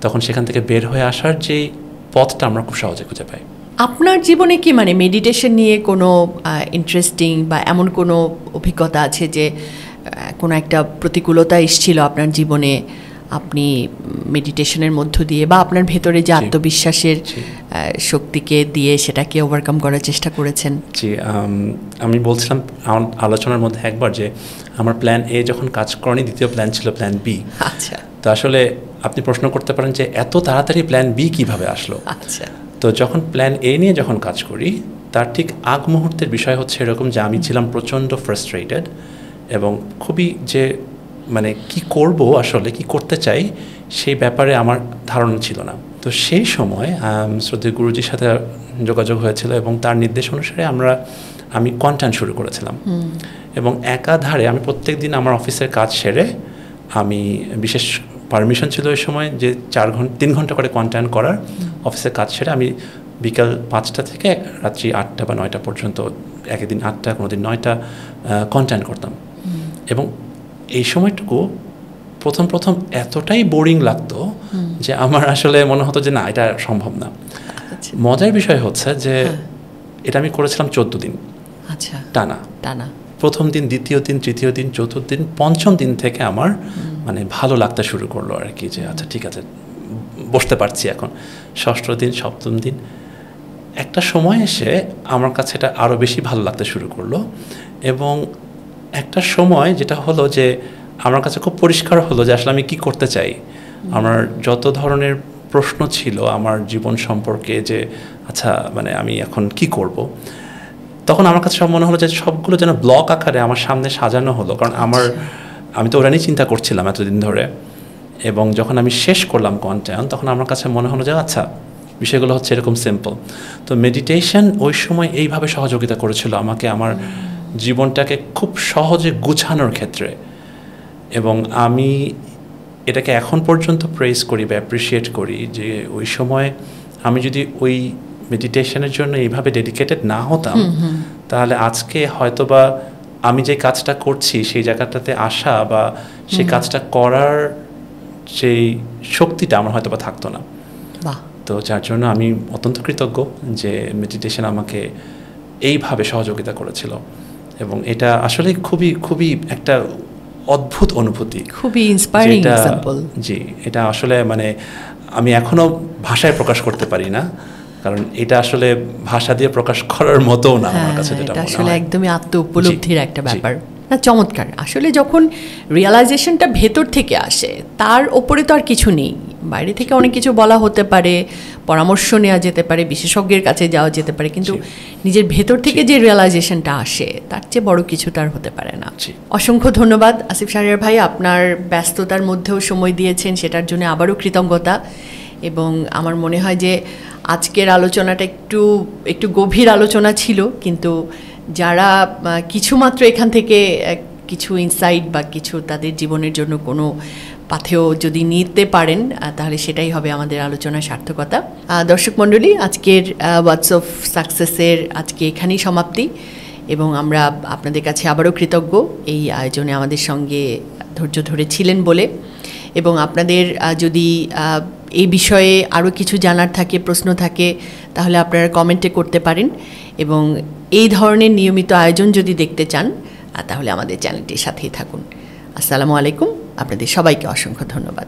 তখন সেখান থেকে বের হয়ে আসার যে পথটা আমরা খুব সহজে খুঁজে পাই। আপনার জীবনে কি মানে মেডিটেশন নিয়ে কোনো ইন্টারেস্টিং বা এমন কোনো অভিজ্ঞতা আছে যে কোনো একটা প্রতিকূলতা এসেছিল আপনার জীবনে, আপনি মেডিটেশনের মধ্য দিয়ে বা আপনার ভেতরে যে আত্মবিশ্বাসের শক্তিকে দিয়ে সেটাকে ওভারকাম করার চেষ্টা করেছেন? জি, আমি বলছিলাম আলোচনার মধ্যে একবার যে আমার প্ল্যান এ যখন কাজ করেনি, দ্বিতীয় প্ল্যান ছিল প্ল্যান বি। আচ্ছা। তো আসলে আপনি প্রশ্ন করতে পারেন যে এত তাড়াতাড়ি প্ল্যান বি কিভাবে আসলো? আচ্ছা। তো যখন প্ল্যান এ নিয়ে যখন কাজ করি তার ঠিক আগ মুহূর্তের বিষয় হচ্ছে এরকম যে আমি ছিলাম প্রচণ্ড ফ্রাস্ট্রেটেড এবং খুবই যে মানে কি করব, আসলে কি করতে চাই সেই ব্যাপারে আমার ধারণা ছিল না। তো সেই সময় শ্রদ্ধেয় গুরুজির সাথে যোগাযোগ হয়েছিল এবং তার নির্দেশ অনুসারে আমি কোয়ান্টাম শুরু করেছিলাম। এবং একাধারে আমি প্রত্যেক দিন আমার অফিসের কাজ সেরে, আমি বিশেষ পারমিশন ছিল ওই সময় যে 3 ঘন্টা করে কোয়ান্টাম করার, অফিসের কাজ সেরে আমি বিকাল 5টা থেকে রাত্রি 8টা বা 9টা পর্যন্ত, একদিন 8টা কোনো দিন 9টা কোয়ান্টাম করতাম। এবং এই সময়টুকু প্রথম এতটাই বোরিং লাগতো যে আমার আসলে মনে হতো যে না, এটা সম্ভব না। মজার বিষয় হচ্ছে যে এটা আমি করেছিলাম 14 দিন টানা। প্রথম দিন, দ্বিতীয় দিন, তৃতীয় দিন, চতুর্থ দিন, পঞ্চম দিন থেকে আমার মানে ভালো লাগতে শুরু করলো আর কি, যে আচ্ছা ঠিক আছে বসতে পারছি এখন। ষষ্ঠ দিন, সপ্তম দিন, একটা সময় এসে আমার কাছে এটা আরও বেশি ভালো লাগতে শুরু করলো। এবং একটা সময় যেটা হলো যে আমার কাছে খুব পরিষ্কার হলো যে আসলে আমি কি করতে চাই। আমার যত ধরনের প্রশ্ন ছিল আমার জীবন সম্পর্কে, যে আচ্ছা মানে আমি এখন কি করব, তখন আমার কাছে সব মনে হলো যে সবগুলো যেন ব্লক আকারে আমার সামনে সাজানো হলো। কারণ আমি তো ওরা নিয়ে চিন্তা করছিলাম এতদিন ধরে। এবং যখন আমি শেষ করলাম কোয়ান্টাম, তখন আমার কাছে মনে হলো যে আচ্ছা বিষয়গুলো হচ্ছে এরকম সিম্পল। তো মেডিটেশন ওই সময় এইভাবে সহযোগিতা করেছিল আমাকে আমার জীবনটাকে খুব সহজে গুছানোর ক্ষেত্রে। এবং আমি এটাকে এখন পর্যন্ত প্রেজ করি বা অ্যাপ্রিসিয়েট করি যে ওই সময় আমি যদি ওই মেডিটেশনের জন্য এইভাবে ডেডিকেটেড না হতাম তাহলে আজকে হয়তোবা আমি যে কাজটা করছি সেই জায়গাটাতে আসা বা সেই কাজটা করার সেই শক্তিটা আমার হয়তোবা থাকতো না। তো যার জন্য আমি অত্যন্ত কৃতজ্ঞ যে মেডিটেশন আমাকে এইভাবে সহযোগিতা করেছিল এবং এটা আসলে খুবই খুবই একটা অদ্ভুত অনুভূতি, খুবই ইন্সপায়ারিং এক্সাম্পল। জি, এটা আসলে মানে আমি এখনো ভাষায় প্রকাশ করতে পারি না, কারণ এটা আসলে ভাষা দিয়ে প্রকাশ করার মতো না আমার কাছে, যেটা মনে হয় আসলে একদমই আত্ম উপলব্ধির একটা ব্যাপার। না, চমৎকার। আসলে যখন রিয়েলাইজেশনটা ভেতর থেকে আসে তার ওপরে তো আর কিছু নেই, বাইরে থেকে অনেক কিছু বলা হতে পারে, পরামর্শ নেওয়া যেতে পারে, বিশেষজ্ঞের কাছে যাওয়া যেতে পারে, কিন্তু নিজের ভেতর থেকে যে রিয়েলাইজেশনটা আসে তার চেয়ে বড় কিছু তার হতে পারে না। অসংখ্য ধন্যবাদ আসিফ শাহরিয়ার ভাই, আপনার ব্যস্ততার মধ্যেও সময় দিয়েছেন, সেটার জন্য আবারও কৃতজ্ঞতা। এবং আমার মনে হয় যে আজকের আলোচনাটা একটু গভীর আলোচনা ছিল, কিন্তু যারা কিছুমাত্র এখান থেকে কিছু ইনসাইট বা কিছু তাদের জীবনের জন্য কোনো পাথেও যদি নিতে পারেন তাহলে সেটাই হবে আমাদের আলোচনার সার্থকতা। দর্শক মণ্ডলী, আজকের ওয়াটস অফ সাকসেসের আজকে এখানেই সমাপ্তি, এবং আমরা আপনাদের কাছে আবারও কৃতজ্ঞ এই আয়োজনে আমাদের সঙ্গে ধৈর্য ধরে ছিলেন বলে। এবং আপনাদের যদি এই বিষয়ে আরও কিছু জানার থাকে, প্রশ্ন থাকে, তাহলে আপনারা কমেন্টে করতে পারেন। এবং এই ধরনের নিয়মিত আয়োজন যদি দেখতে চান তাহলে আমাদের চ্যানেলটির সাথেই থাকুন। আসসালামু আলাইকুম, আপনাদের সবাইকে অসংখ্য ধন্যবাদ।